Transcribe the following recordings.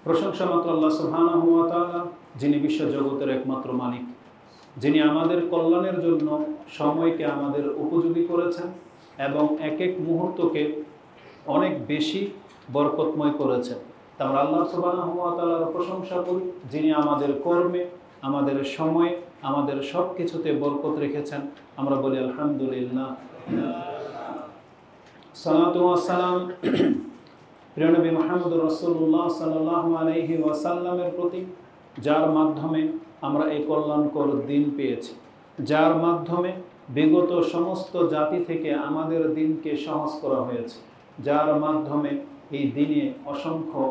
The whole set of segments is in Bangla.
প্রশংসা মাত্র আল্লাহ সুবহানাহু ওয়া তাআলা, যিনি বিশ্ব জগতের একমাত্র মালিক, যিনি আমাদের কল্যাণের জন্য সময়কে আমাদের উপযোগী করেছেন এবং এক এক মুহূর্তকে অনেক বেশি বরকতময় করেছেন। তা আমরা আল্লাহ সুবহানাহু ওয়া তাআলার প্রশংসা করি, যিনি আমাদের কর্মে, আমাদের সময়ে, আমাদের সব কিছুতে বরকত রেখেছেন। আমরা বলি আলহামদুলিল্লাহ। সালাতু ওয়া সালাম প্রিয় নবী মুহাম্মদুর রাসূলুল্লাহ সাল্লাল্লাহু আলাইহি ওয়াসাল্লামের প্রতি, যার মাধ্যমে আমরা এই কল্যাণকর দিন পেয়েছি, যার মাধ্যমে বিগত সমস্ত জাতি থেকে আমাদের দিনকে সহজ করা হয়েছে, যার মাধ্যমে এই দিনে অসংখ্য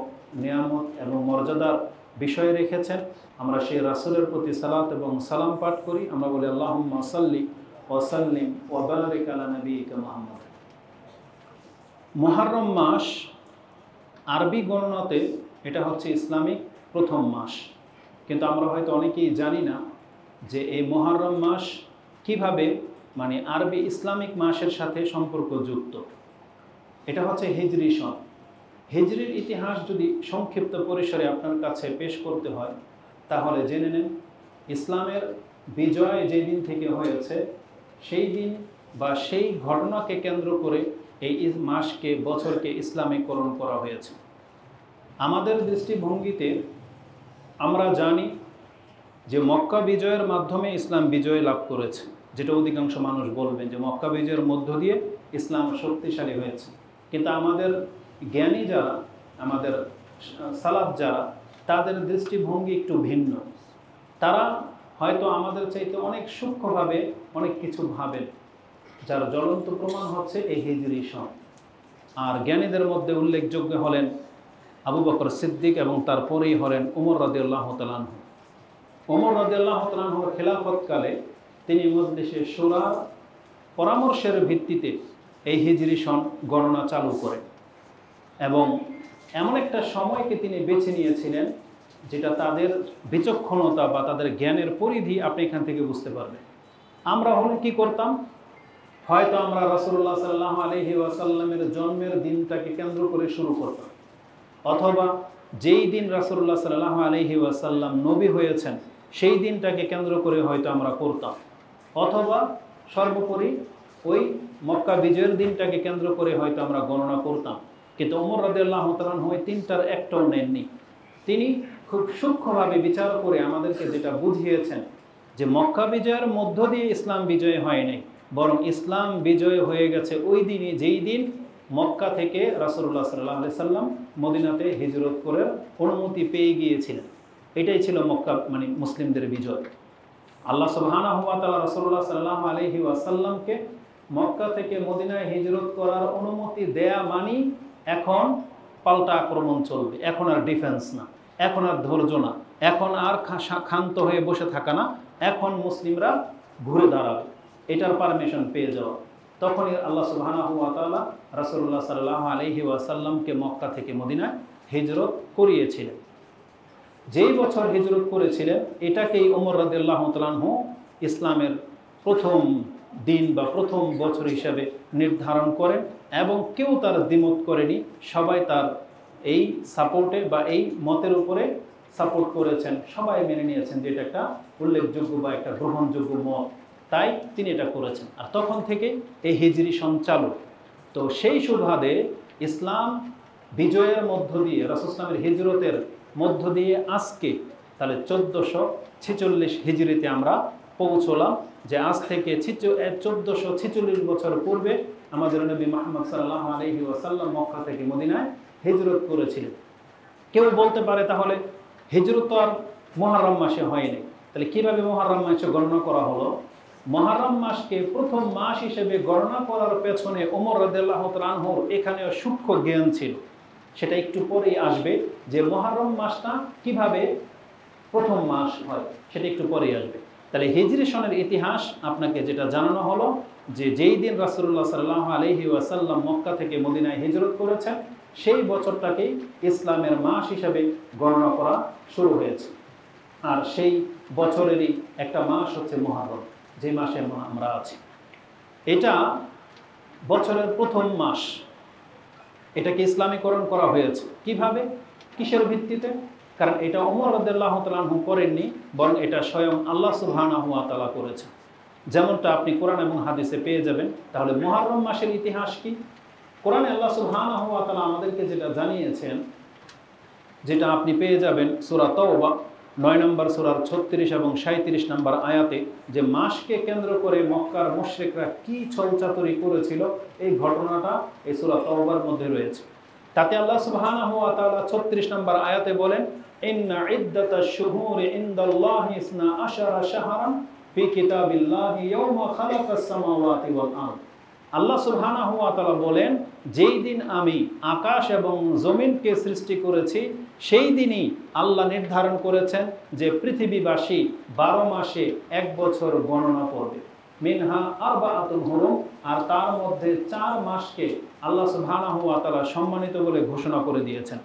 নিয়ামত এবং মর্যাদার বিষয় রেখেছেন। আমরা সেই রাসূলের প্রতি সালাত এবং সালাম পাঠ করি। আমরা বলি আল্লাহুম্মা সাল্লি ওয়া সাল্লিম ওয়া বারিক আলা নবিয়িকা মুহাম্মদ। মুহররম মাস আরবি গণনাতে এটা হচ্ছে ইসলামিক প্রথম মাস, কিন্তু আমরা হয়তো অনেকেই জানি না যে এই মুহররম মাস কিভাবে আরবি ইসলামিক মাসের সাথে সম্পর্কযুক্ত। এটা হচ্ছে হিজরি সন। হিজরির ইতিহাস যদি সংক্ষিপ্ত পরিসরে আপনার কাছে পেশ করতে হয়, তাহলে জেনে নেন ইসলামের বিজয় যেই দিন থেকে হয়েছে, সেই দিন বা সেই ঘটনাকে কেন্দ্র করে এই মাসকে, বছরকে ইসলামীকরণ করা হয়েছে। আমাদের দৃষ্টিভঙ্গিতে আমরা জানি যে মক্কা বিজয়ের মাধ্যমে ইসলাম বিজয় লাভ করেছে, যেটা অধিকাংশ মানুষ বলবেন যে মক্কা বিজয়ের মধ্য দিয়ে ইসলাম শক্তিশালী হয়েছে। কিন্তু আমাদের জ্ঞানী যারা, আমাদের সালাফ যারা, তাদের দৃষ্টিভঙ্গি একটু ভিন্ন। তারা হয়তো আমাদের চাইতে অনেক সূক্ষ্মভাবে অনেক কিছু ভাবেন, যার জ্বলন্ত প্রমাণ হচ্ছে এই হিজরি সন। আর জ্ঞানীদের মধ্যে উল্লেখযোগ্য হলেন আবু বকর সিদ্দিক এবং তারপরেই হলেন ওমর রাদিয়াল্লাহু তাআলা আনহু। ওমর রাদিয়াল্লাহু তাআলা আনহুর খেলাফতকালে তিনি মজলিসে শুরার পরামর্শের ভিত্তিতে এই হিজরি সন গণনা চালু করেন এবং এমন একটা সময়কে তিনি বেছে নিয়েছিলেন যেটা তাদের বিচক্ষণতা বা তাদের জ্ঞানের পরিধি আপনি এখান থেকে বুঝতে পারবেন। আমরা হলে কি করতাম? হয়তো আমরা রাসূলুল্লাহ সাল্লাল্লাহু আলাইহি ওয়াসাল্লামের জন্মের দিনটাকে কেন্দ্র করে শুরু করতাম, অথবা যেই দিন রাসূলুল্লাহ সাল্লাল্লাহু আলাইহি ওয়াসাল্লাম নবী হয়েছেন সেই দিনটাকে কেন্দ্র করে হয়তো আমরা করতাম, অথবা সর্বোপরি ওই মক্কা বিজয়ের দিনটাকে কেন্দ্র করে হয়তো আমরা গণনা করতাম। কিন্তু ওমর রাদিয়াল্লাহু তাআলা আনহু তিনটার একটাও নেননি। তিনি খুব সূক্ষ্মভাবে বিচার করে আমাদেরকে যেটা বুঝিয়েছেন যে মক্কা বিজয়ের মধ্য দিয়ে ইসলাম বিজয় হয় নাই, বরং ইসলাম বিজয় হয়ে গেছে ওই দিনই যেই দিন মক্কা থেকে রাসূলুল্লাহ সাল্লাল্লাহু আলাইহি সাল্লাম মদিনাতে হিজরত করার অনুমতি পেয়ে গিয়েছিলেন। এটাই ছিল মক্কা মুসলিমদের বিজয়। আল্লাহ সুবহানাহু ওয়া তাআলা রাসূলুল্লাহ সাল্লাল্লাহু আলাইহি ওয়াসাল্লামকে মক্কা থেকে মদিনায় হিজরত করার অনুমতি দেয়া মানি এখন পাল্টা আক্রমণ চলবে। এখন আর ডিফেন্স না, এখন আর ধৈর্য না, এখন আর ক্ষান্ত হয়ে বসে থাকা না, এখন মুসলিমরা ঘুরে দাঁড়াবে, এটার পারমিশন পেয়ে যাওয়া। তখনই আল্লাহ সুবহানাহু ওয়া তাআলা রাসূলুল্লাহ সাল্লাল্লাহু আলাইহি ওয়াসাল্লামকে মক্কা থেকে মদিনায় হিজরত করিয়েছিলেন। যেই বছর হিজরত করেছিলেন এটাকেই ওমর রাদিয়াল্লাহু তাআলা আনহু ইসলামের প্রথম দিন বা প্রথম বছর হিসাবে নির্ধারণ করেন এবং কেউ তার দ্বিমত করেনি। সবাই তার এই সাপোর্টে বা এই মতের উপরে সাপোর্ট করেছেন, সবাই মেনে নিয়েছেন যে এটা একটা উল্লেখযোগ্য বা একটা গ্রহণযোগ্য মত, তাই তিনি এটা করেছেন। আর তখন থেকে এই হিজরি সন চালু। তো সেই সুবাদে ইসলাম বিজয়ের মধ্য দিয়ে, রাসূল ইসলামের হিজরতের মধ্য দিয়ে আজকে তাহলে 1446 হিজরিতে আমরা পৌঁছলাম, যে আজ থেকে 1446 বছর পূর্বে আমাদের নবী মুহাম্মদ সাল্লাল্লাহু আলাইহি ওয়াসাল্লাম মক্কা থেকে মদিনায় হিজরত করেছিলেন। কেউ বলতে পারে তাহলে হিজরত তো আর মুহররম মাসে হয়নি, তাহলে কিভাবে মুহররম মাসে গণনা করা হলো? মুহররম মাসকে প্রথম মাস হিসেবে গণনা করার পেছনে ওমর রাদিয়াল্লাহু তাআলা আনহুর এখানেও সূক্ষ্ম জ্ঞান ছিল। সেটা একটু পরেই আসবে যে মুহররম মাসটা কিভাবে প্রথম মাস হয়, সেটা একটু পরেই আসবে। তাহলে হিজরি সনের ইতিহাস আপনাকে যেটা জানানো হলো যে যেই দিন রাসূলুল্লাহ সাল্লাল্লাহু আলাইহি ওয়াসাল্লাম মক্কা থেকে মদিনায় হিজরত করেছেন সেই বছরটাকেই ইসলামের মাস হিসাবে গণনা করা শুরু হয়েছে। আর সেই বছরেরই একটা মাস হচ্ছে মুহররম, যে মাসে আমরা আছি। এটা বছরের প্রথম মাস, এটাকে ইসলামীকরণ করা হয়েছে কিভাবে? কিসের ভিত্তিতে? কারণ এটা ওমর রাদিয়াল্লাহু তাআলা আনহু করেননি, বরং এটা স্বয়ং আল্লাহ সুবহানাহু ওয়া তাআলা করেছেন। যেমনটা আপনি কোরআন এবং হাদিসে পেয়ে যাবেন। তাহলে মুহররম মাসের ইতিহাস কি? কোরআনে আল্লাহ সুবহানাহু ওয়া তাআলা আমাদেরকে যেটা জানিয়েছেন, যেটা আপনি পেয়ে যাবেন সূরা তাওবা 9 নম্বর সূরার 36 এবং 37 নম্বর আয়াতে, যে মাসকে কেন্দ্র করে মক্কার মুশরিকরা কি ছলচাতুরি করেছিল, এই ঘটনাটা এই সূরা তাওবার মধ্যে রয়েছে। তাতে আল্লাহ সুবহানাহু ওয়া তাআলা 36 নম্বর আয়াতে বলেন, ইন্না ইদ্দাতাশ শুহুরি ইনদাল্লাহি 12 শাহরান ফি কিতাবিল্লাহি ইয়াওমা খালাকাস সামাওয়াতি ওয়াল আরদ। আল্লাহ সুবহানাহু ওয়া তাআলা বলেন, যেই দিন আমি আকাশ এবং জমিনকে সৃষ্টি করেছি, সেই দিনই আল্লাহ নির্ধারণ করেছেন যে পৃথিবীবাসী 12 মাসে 1 বছর গণনা করবে। মিনহা আরবাআতুন হুরুম, আর তার মধ্যে 4 মাসকে আল্লাহ সুবহানাহু ওয়া তাআলা সম্মানিত বলে ঘোষণা করে দিয়েছেন,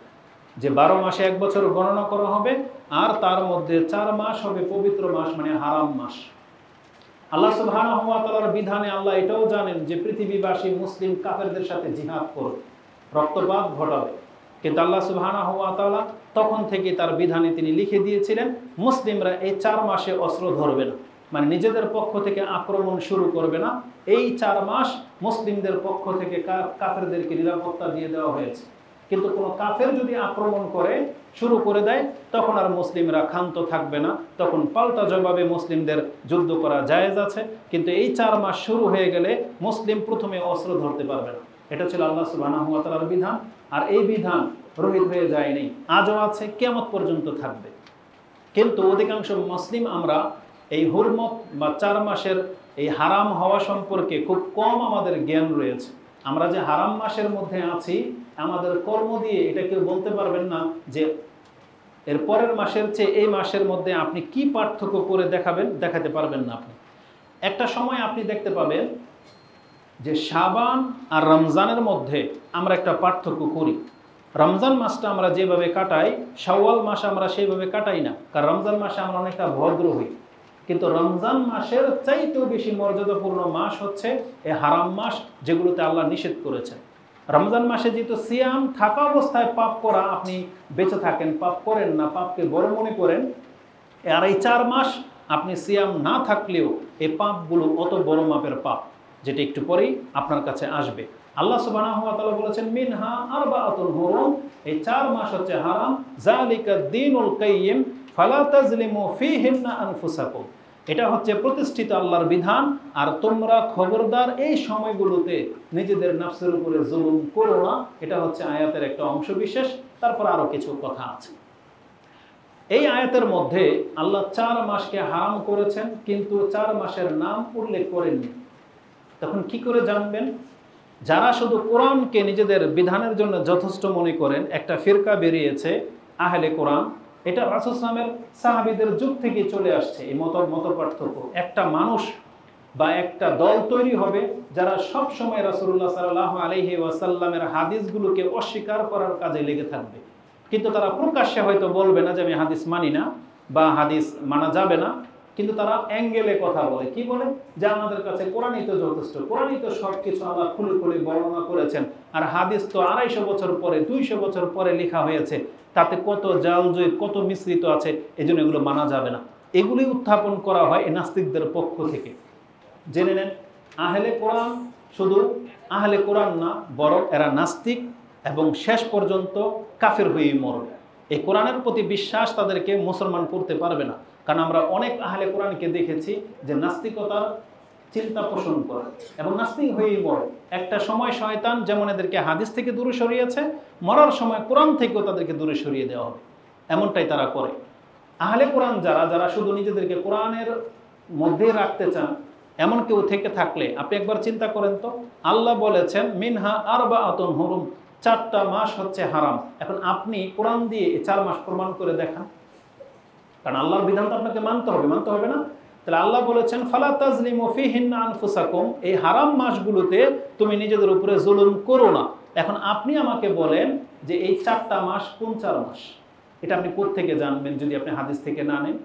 যে 12 মাসে 1 বছর গণনা করা হবে, আর তার মধ্যে 4 মাস হবে পবিত্র মাস, মানে হারাম মাস। আল্লাহ সুবহানাহু ওয়া তাআলার বিধানে আল্লাহ এটাও জানেন যে পৃথিবীবাসী মুসলিম কাফেরদের সাথে জিহাদ করবে, রক্তপাত ঘটাবে। কিন্তু আল্লাহ সুবহানাহু ওয়া তাআলা তখন থেকে তার বিধানে তিনি লিখে দিয়েছিলেন, মুসলিমরা এই 4 মাসে অস্ত্র ধরবে না, মানে নিজেদের পক্ষ থেকে আক্রমণ শুরু করবে না। এই 4 মাস মুসলিমদের পক্ষ থেকে কাফেরদেরকে নিরাপত্তা দিয়ে দেওয়া হয়েছে। কিন্তু কোনো কাফের যদি আক্রমণ করে শুরু করে দেয়, তখন আর মুসলিমরা ক্ষান্ত থাকবে না, তখন পাল্টা জবাবে মুসলিমদের যুদ্ধ করা জায়েজ আছে। কিন্তু এই 4 মাস শুরু হয়ে গেলে মুসলিম প্রথমে অস্ত্র ধরতে পারবে না। এটা ছিল আল্লাহ সুবহানাহু ওয়া তাআলার বিধান। আর এই বিধান রহিত হয়ে যায়নি, আজও আছে, কিয়ামত পর্যন্ত থাকবে। কিন্তু অধিকাংশ মুসলিম আমরা এই হুরমত বা 4 মাসের এই হারাম হওয়া সম্পর্কে খুব কম আমাদের জ্ঞান রয়েছে। আমরা যে হারাম মাসের মধ্যে আছি, আমাদের কর্ম দিয়ে এটা কেউ বলতে পারবেন না যে এর পরের মাসের চেয়ে এই মাসের মধ্যে আপনি কি পার্থক্য করে দেখাতে পারবেন না। আপনি একটা সময় আপনি দেখতে পাবেন যে শাবান আর রমজানের মধ্যে আমরা একটা পার্থক্য করি। রমজান মাসটা আমরা যেভাবে কাটাই, শাওয়াল মাস আমরা সেইভাবে কাটাই না, কারণ রমজান মাসে আমরা অনেকটা ভদ্র হই। কিন্তু রমজান মাসের চাইতেও বেশি মর্যাদাপূর্ণ মাস হচ্ছে এই হারাম মাস, যেগুলোতে আল্লাহ নিষেধ করেছেন। রমজান মাসে যেহেতু সিয়াম থাকা অবস্থায় পাপ করা, আপনি বেঁচে থাকেন, পাপ করেন না, পাপকে বড় মনে করেন। আর এই 4 মাস আপনি সিয়াম না থাকলেও এই পাপগুলো অত বড় মাপের পাপ, যেটা একটু পরেই আপনার কাছে আসবে। আল্লাহ সুবহানাহু ওয়া তাআলা বলেছেন, মিনহা আরবাআতুন হুরুম, এই 4 মাস হচ্ছে হারাম, যালিকা দ্বীনুল কাইয়্যিম ফালা তাজলিমু ফীহিন্না আনফুসাকুম। এটা হচ্ছে প্রতিষ্ঠিত আল্লাহর বিধান, আর তোমরা খবরদার এই সময়গুলোতে নিজেদের নফসের উপরে জুলুম করো না। এটা হচ্ছে আয়াতের একটা অংশ বিশেষ। তারপর আরো কিছু কথা আছে। এই আয়াতের মধ্যে আল্লাহ 4 মাসকে হারাম করেছেন, কিন্তু 4 মাসের নাম উল্লেখ করেননি। তখন কি করে জানবেন? যারা শুধু কোরআনকে নিজেদের বিধানের জন্য যথেষ্ট মনে করেন, একটা ফিরকা বেরিয়েছে আহলে কোরআন। এটা রাসূল সাল্লাল্লাহু আলাইহি ওয়াসাল্লামের সাহাবীদের যুগ থেকে চলে আসছে এই মত পার্থক্য। একটা মানুষ বা একটা দল তৈরি হবে যারা সব সময় রাসূলুল্লাহ সাল্লাল্লাহু আলাইহি ওয়াসাল্লামের হাদিসগুলোকে অস্বীকার করার কাজে লেগে থাকবে। কিন্তু তারা প্রকাশ্যে হয়তো বলবে না যে আমি হাদিস মানি না বা হাদিস মানা যাবে না, কিন্তু তারা অ্যাঙ্গেলে কথা বলে। কি বলে? যে আমাদের কাছে কোরআনই তো যথেষ্ট, কোরআনই তো সব কিছু আল্লাহ খুলে খুলে বর্ণনা করেছেন, আর হাদিস তো 250 বছর পরে 200 বছর পরে লেখা হয়েছে, তাতে কত জালজয়ী কত মিশ্রিত আছে, এজন্য এগুলো মানা যাবে না। এগুলি উত্থাপন করা হয় এই নাস্তিকদের পক্ষ থেকে। জেনে নেন, আহলে কোরআন শুধু আহলে কোরআন না, বরং এরা নাস্তিক এবং শেষ পর্যন্ত কাফের হয়েই মরবে। এই কোরআনের প্রতি বিশ্বাস তাদেরকে মুসলমান করতে পারবে না। কারণ আমরা অনেক আহলে কোরআনকে দেখেছি যে নাস্তিকতার চিন্তা পোষণ করে এবং নাস্তিক হয়েই মরে। একটা সময় শয়তান যেমন এদেরকে হাদিস থেকে দূরে সরিয়েছে, মরার সময় কোরআন থেকেও তাদেরকে দূরে সরিয়ে দেওয়া হবে, এমনটাই তারা করে। আহলে কোরআন যারা শুধু নিজেদেরকে কোরআনের মধ্যে রাখতে চান, এমন কেউ থেকে থাকলে আপনি একবার চিন্তা করেন তো। আল্লাহ বলেছেন মিনহা আরবাআতুন হুরুম, 4টা মাস হচ্ছে হারাম। এখন আপনি কোরআন দিয়ে এই 4 মাস প্রমাণ করে দেখান, কারণ আল্লাহর বিধান তো আপনাকে মানতে হবে না? তাহলে আল্লাহ বলেছেন ফালা তাজলিমু ফীহিন্না আনফুসাকুম, এই হারাম মাসগুলোতে তুমি নিজেদের উপরে জুলুম করো না। এখন আপনি আমাকে বলেন যে এই 4টা মাস কোন 4 মাস? এটা আপনি কোত্থেকে জানবেন যদি আপনি হাদিস থেকে না নেন?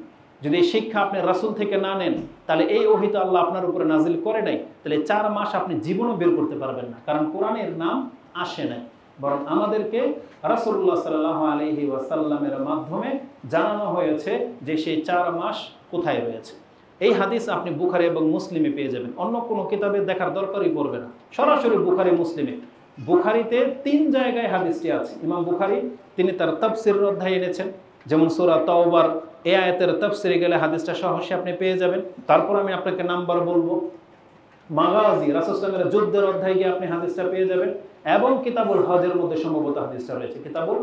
যদি এই শিক্ষা আপনি রাসূল থেকে না নেন, তাহলে এই ওহী তো আল্লাহ আপনার উপরে নাজিল করে নাই। তাহলে 4 মাস আপনি জীবনও বের করতে পারবেন না, কারণ কোরআনের নাম আসে নাই। বরং আমাদেরকে রাসূলুল্লাহ সাল্লাল্লাহু আলাইহি ওয়াসাল্লামের মাধ্যমে জানানো হয়েছে যে সেই 4 মাস কোথায় রয়েছে। এই হাদিস আপনি বুখারী এবং মুসলিমে পেয়ে যাবেন, অন্য কোনো কিতাবে দেখার দরকারই পড়বে না, সরাসরি বুখারী মুসলিমে। বুখারীতে 3 জায়গায় হাদিসটি আছে। ইমাম বুখারী তিনি তার তাফসীরের অধ্যায়ে এনেছেন, যেমন সূরা তাওবার এই আয়াতের তাফসীরে গেলে হাদিসটা সহজে আপনি পেয়ে যাবেন। তারপর আমি আপনাকে নাম্বার বলবো, মাগাজি রাসূল সাল্লাল্লাহু আলাইহি ওয়াসাল্লামের যুদ্ধের অধ্যায়ে গিয়ে আপনি হাদিসটা পেয়ে যাবেন, এবং কিতাবুল হজের মধ্যে সম্ভবত হাদিসটা রয়েছে, কিতাবুল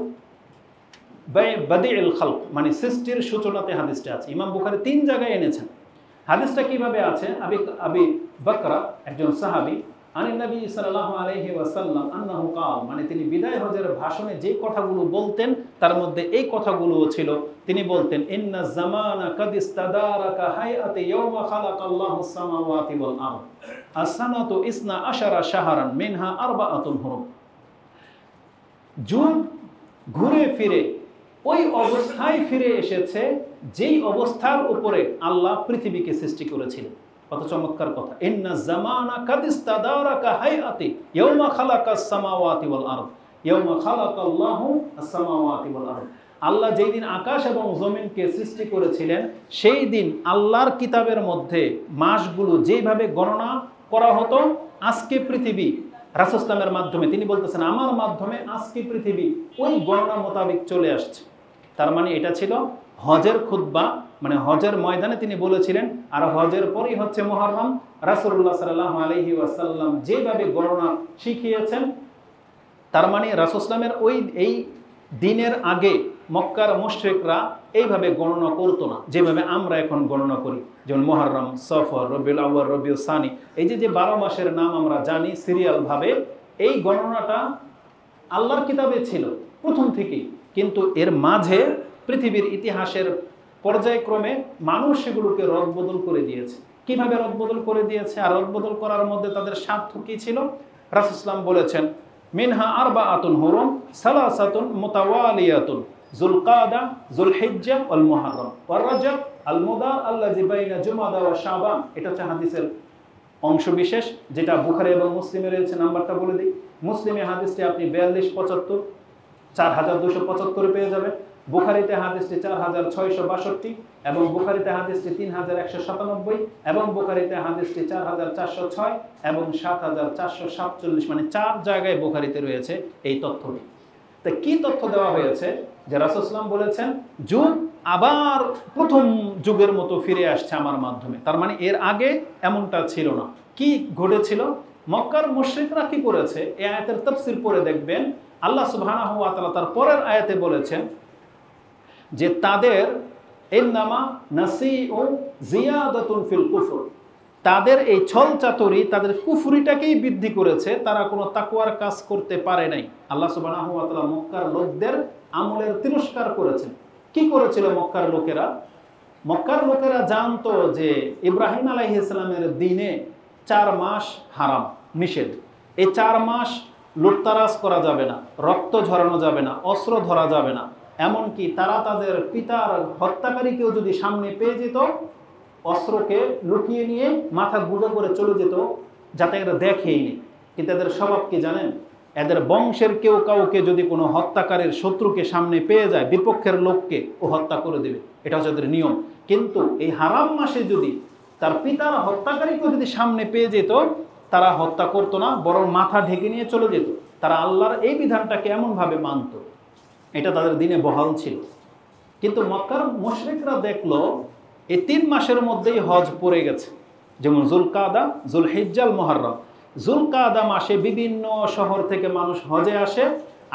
বাদিউল খালক মানে সৃষ্টির সূচনাতে হাদিসটা আছে। ইমাম বুখারী 3 জায়গায় এনেছেন। হাদিসটা কিভাবে আছে, আবি বকরা একজন সাহাবী আনিন নবী সাল্লাল্লাহু আলাইহি ওয়াসাল্লাম আন্নাহু কাল, মানে তিনি বিদায় হজের ভাষণে যে কথাগুলো বলতেন তার মধ্যে এই কথাগুলো ছিল। তিনি বলতেন, ইন্না জামানা কাদ ইস্তাদারাকা হায়াতি ইয়াওমা খালাকাল্লাহুস সামাওয়াতি ওয়াল আরদ as-sanatu 12 শাহরান মিনহা আরবাআতুন হুরুম। যুগ ঘুরে ফিরে ওই অবস্থায় ফিরে এসেছে যেই অবস্থার উপরে আল্লাহ পৃথিবীকে সৃষ্টি করেছিলেন। কত চমৎকার কথা, ইন্না জামানা কাদ ইস্তাদারাকা হায়াতি ইয়াওমা খালাকাস সামাওয়াতি ওয়াল আরদ ইয়াওমা খালাকাল্লাহু আস-সামাওয়াতি ওয়াল আরদ। আল্লাহ যেই দিন আকাশ এবং জমিনকে সৃষ্টি করেছিলেন সেই দিন আল্লাহর কিতাবের মধ্যে মাসগুলো যেভাবে গণনা করা হতো, আজকে পৃথিবী রাসূল ইসলামের মাধ্যমে তিনি বলতেছেন আমার মাধ্যমে আজকে পৃথিবী ওই গণনা মোতাবেক চলে আসছে। তার মানে এটা ছিল হজের খুতবা, মানে হজের ময়দানে তিনি বলেছিলেন, আর হজের পরেই হচ্ছে মুহররম। রাসূলুল্লাহ সাল্লাল্লাহু আলাইহি ওয়াসাল্লাম যেভাবে গণনা শিখিয়েছেন, তার মানে রাসূল ইসলামের এই দিনের আগে মক্কার মুশরিকরা এইভাবে গণনা করতো না যেভাবে আমরা এখন গণনা করি, যেমন মুহররম, সফর, রবিউল আউয়াল, রবিউল সানি, এই যে 12 মাসের নাম আমরা জানি সিরিয়ালভাবে, এই গণনাটা আল্লাহর কিতাবে ছিল প্রথম থেকেই। কিন্তু এর মাঝে পৃথিবীর ইতিহাসের পর্যায়ক্রমে মানুষ সেগুলোকে রদবদল করে দিয়েছে। কিভাবে রদবদল করে দিয়েছে, আর রদবদল করার মধ্যে তাদের স্বার্থ কি ছিল? রাসূল ইসলাম বলেছেন, মিনহা আরবাআতুন হুরুম সালাসাতুন মুতাওয়ালিয়াতুন যুলকাদা যুলহিজ্জা ওয়াল মুহররম ওয়ার রাজব আল মুদার আল্লাযী বাইনা জুমাদা ওয়া শাবান। এটা হচ্ছে হাদিসের অংশ বিশেষ, যেটা বুখারী এবং মুসলিমে রয়েছে। নাম্বারটা বলে দিই, মুসলিমে হাদিসটি আপনি 4275 4275 পেয়ে যাবেন, বুখারীতে হাদিসটি 4662 এবং বুখারীতে হাদিসটি 3197 এবং বুখারীতে হাদিসটি 4406 এবং 7447, মানে 4 জায়গায় বুখারীতে রয়েছে এই তথ্যটি। তা কি তথ্য দেওয়া হয়েছে? যে রাসূল সাল্লাল্লাহু আলাইহি ওয়াসাল্লাম বলেছেন যুগ আবার প্রথম যুগের মতো ফিরে আসছে আমার মাধ্যমে। তার মানে এর আগে এমনটা ছিল না। কি ঘটেছিল? মক্কার মুশরিকরা কি করেছে? এই আয়াতের তাফসীর পড়ে দেখবেন, আল্লাহ সুবহানাহু ওয়া তাআলা তার পরের আয়াতে বলেছেন যে তাদের ইন্নামা নাসিউ জিয়াদাতুন ফিল কুফর, তাদের এই ছল চাতুরি তাদের কুফরিটাকেই বৃদ্ধি করেছে, তারা কোনো তাকওয়ার কাজ করতে পারে নাই। আল্লাহ সুবহানাহু ওয়া তাআলা মক্কার লোকদের আমলের তিরস্কার করেছেন। কি করেছিল মক্কার লোকেরা? মক্কার লোকেরা জানতো যে ইব্রাহিম আলাইহিস সালামের দিনে 4 মাস হারাম, নিষেধ। এই 4 মাস লুটতারাজ করা যাবে না, রক্ত ঝরানো যাবে না, অস্ত্র ধরা যাবে না। এমনকি তারা তাদের পিতার হত্যাকারীকেও যদি সামনে পেয়ে যেত, অস্ত্রকে লুকিয়ে নিয়ে মাথা গুঁজো করে চলে যেত, যাতে এরা দেখেই নি। কিন্তু এদের স্বভাব কি জানেন? এদের বংশের কেউ কাউকে যদি কোনো হত্যাকারীর শত্রুকে সামনে পেয়ে যায়, বিপক্ষের লোককে ও হত্যা করে দেবে, এটা হচ্ছে এদের নিয়ম। কিন্তু এই হারাম মাসে যদি তার পিতার হত্যাকারীকেও যদি সামনে পেয়ে যেত, তারা হত্যা করতো না, বরং মাথা ঢেকে নিয়ে চলে যেত। তারা আল্লাহর এই বিধানটাকে এমনভাবে মানত, এটা তাদের দিনে বহাল ছিল। কিন্তু মক্কার মুশরিকরা দেখলো এই 3 মাসের মধ্যেই হজ পড়ে গেছে, যেমন যুলকাদা, যুলহিজ্জা, মুহররম। যুলকাদা মাসে বিভিন্ন শহর থেকে মানুষ হজে আসে,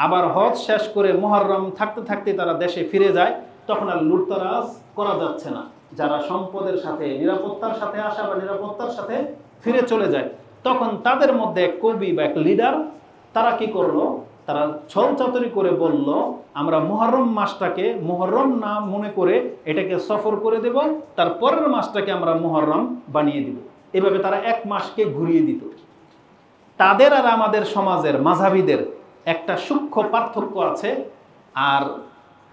আবার হজ শেষ করে মুহররম থাকতে থাকতে তারা দেশে ফিরে যায়। তখন আর লুটতারাজ করা যাচ্ছে না, যারা সম্পদের সাথে নিরাপত্তার সাথে আসে বা নিরাপত্তার সাথে ফিরে চলে যায়, তখন তাদের মধ্যে এক কবি বা এক লিডার, তারা কি করলো? তারা ছল চাতুরি করে বলল, আমরা মুহররম মাসটাকে মুহররম না মনে করে এটাকে সফর করে দেব, তার পরের মাসটাকে আমরা মুহররম বানিয়ে দিব। এভাবে তারা 1 মাসকে ঘুরিয়ে দিত। তাদের আর আমাদের সমাজের মাযহাবীদের একটা সূক্ষ্ম পার্থক্য আছে। আর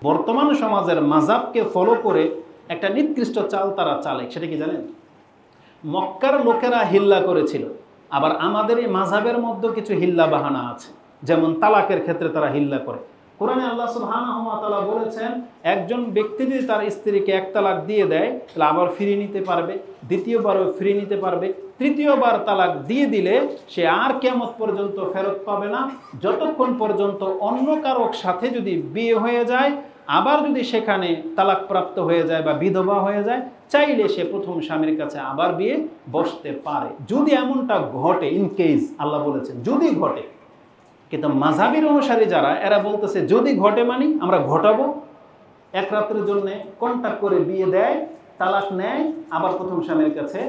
বর্তমান সমাজের মাযহাবকে ফলো করে একটা নিকৃষ্ট চাল তারা চালে। সেটা কি জানেন? মক্কার লোকেরা হিল্লা করেছিল, আবার আমাদের এই মাযহাবের মধ্যে কিছু হিল্লা বাহানা আছে। যেমন তালাকের ক্ষেত্রে তারা হিল্লা করে। কোরআনে আল্লাহ সুবহানাহু ওয়া তাআলা বলেছেন, একজন ব্যক্তি যদি তার স্ত্রীকে এক তালাক দিয়ে দেয় তাহলে আবার ফিরিয়ে নিতে পারবে, দ্বিতীয়বারও ফিরিয়ে নিতে পারবে, তৃতীয়বার তালাক দিয়ে দিলে সে আর কিয়ামত পর্যন্ত ফেরত পাবে না, যতক্ষণ পর্যন্ত অন্য কারোর সাথে যদি বিয়ে হয়ে যায়, আবার যদি সেখানে তালাক প্রাপ্ত হয়ে যায় বা বিধবা হয়ে যায়, চাইলে সে প্রথম স্বামীর কাছে আবার বিয়ে বসতে পারে, যদি এমনটা ঘটে। ইন কেস আল্লাহ বলেছেন যদি ঘটে। কিন্তু মাযহাবের অনুসারী যারা, এরা বলতেছে যদি ঘটে মানে আমরা ঘটাবো, এক রাত্রের জন্য কন্ট্যাক্ট করে বিয়ে দেয়, তালাক নেয়, আবার প্রথম স্বামীর কাছে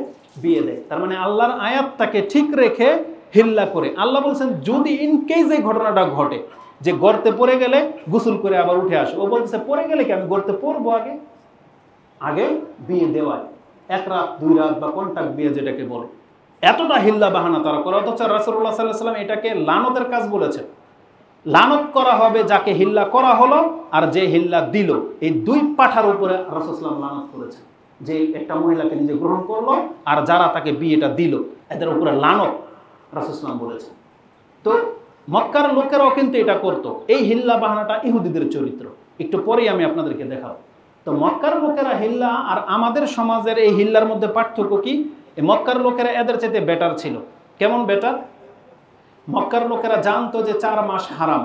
বিয়ে দেয়। তার মানে আল্লাহর আয়াতটাকে ঠিক রেখে হিল্লা করে। আল্লাহ বলছেন যদি ইন কেস এই ঘটনাটা ঘটে যে গর্তে পড়ে গেলে গোসল করে আবার উঠে আসে, ও বলতেছে পড়ে গেলে কি আমি গর্তে পড়বো, আগে আগে বিয়ে দেওয়ায়, এক রাত দুই রাত বা কন্ট্যাক্ট বিয়ে যেটাকে বলে, এতটা হিল্লা বাহানা তারা করে। অথচ রাসূলুল্লাহ সাল্লাল্লাহু আলাইহি ওয়াসাল্লাম এটাকে লানতের কাজ বলেছেন। লানত করা হবে যাকে হিল্লা করা হলো আর যে হিল্লা দিল, এই দুই পাঠার উপরে রাসূলুল্লাহ সাল্লাল্লাহু আলাইহি ওয়াসাল্লাম লানত করেছেন। যে একটা মহিলাকে নিজে গ্রহণ করলো আর যারা তাকে বিয়েটা দিল, এদের উপরে লানত রাসূলুল্লাহ সাল্লাল্লাহু আলাইহি ওয়াসাল্লাম বলেছেন। তো মক্কার লোকেরাও কিন্তু এটা করতো। এই হিল্লা বাহানাটা ইহুদিদের চরিত্র, একটু পরেই আমি আপনাদেরকে দেখাবো। তো মক্কার লোকেরা হিল্লা আর আমাদের সমাজের এই হিল্লার মধ্যে পার্থক্য কি? মক্কার লোকেরা এদের চাইতে বেটার ছিল। কেমন বেটার? মক্কার লোকেরা জানতো যে 4 মাস হারাম,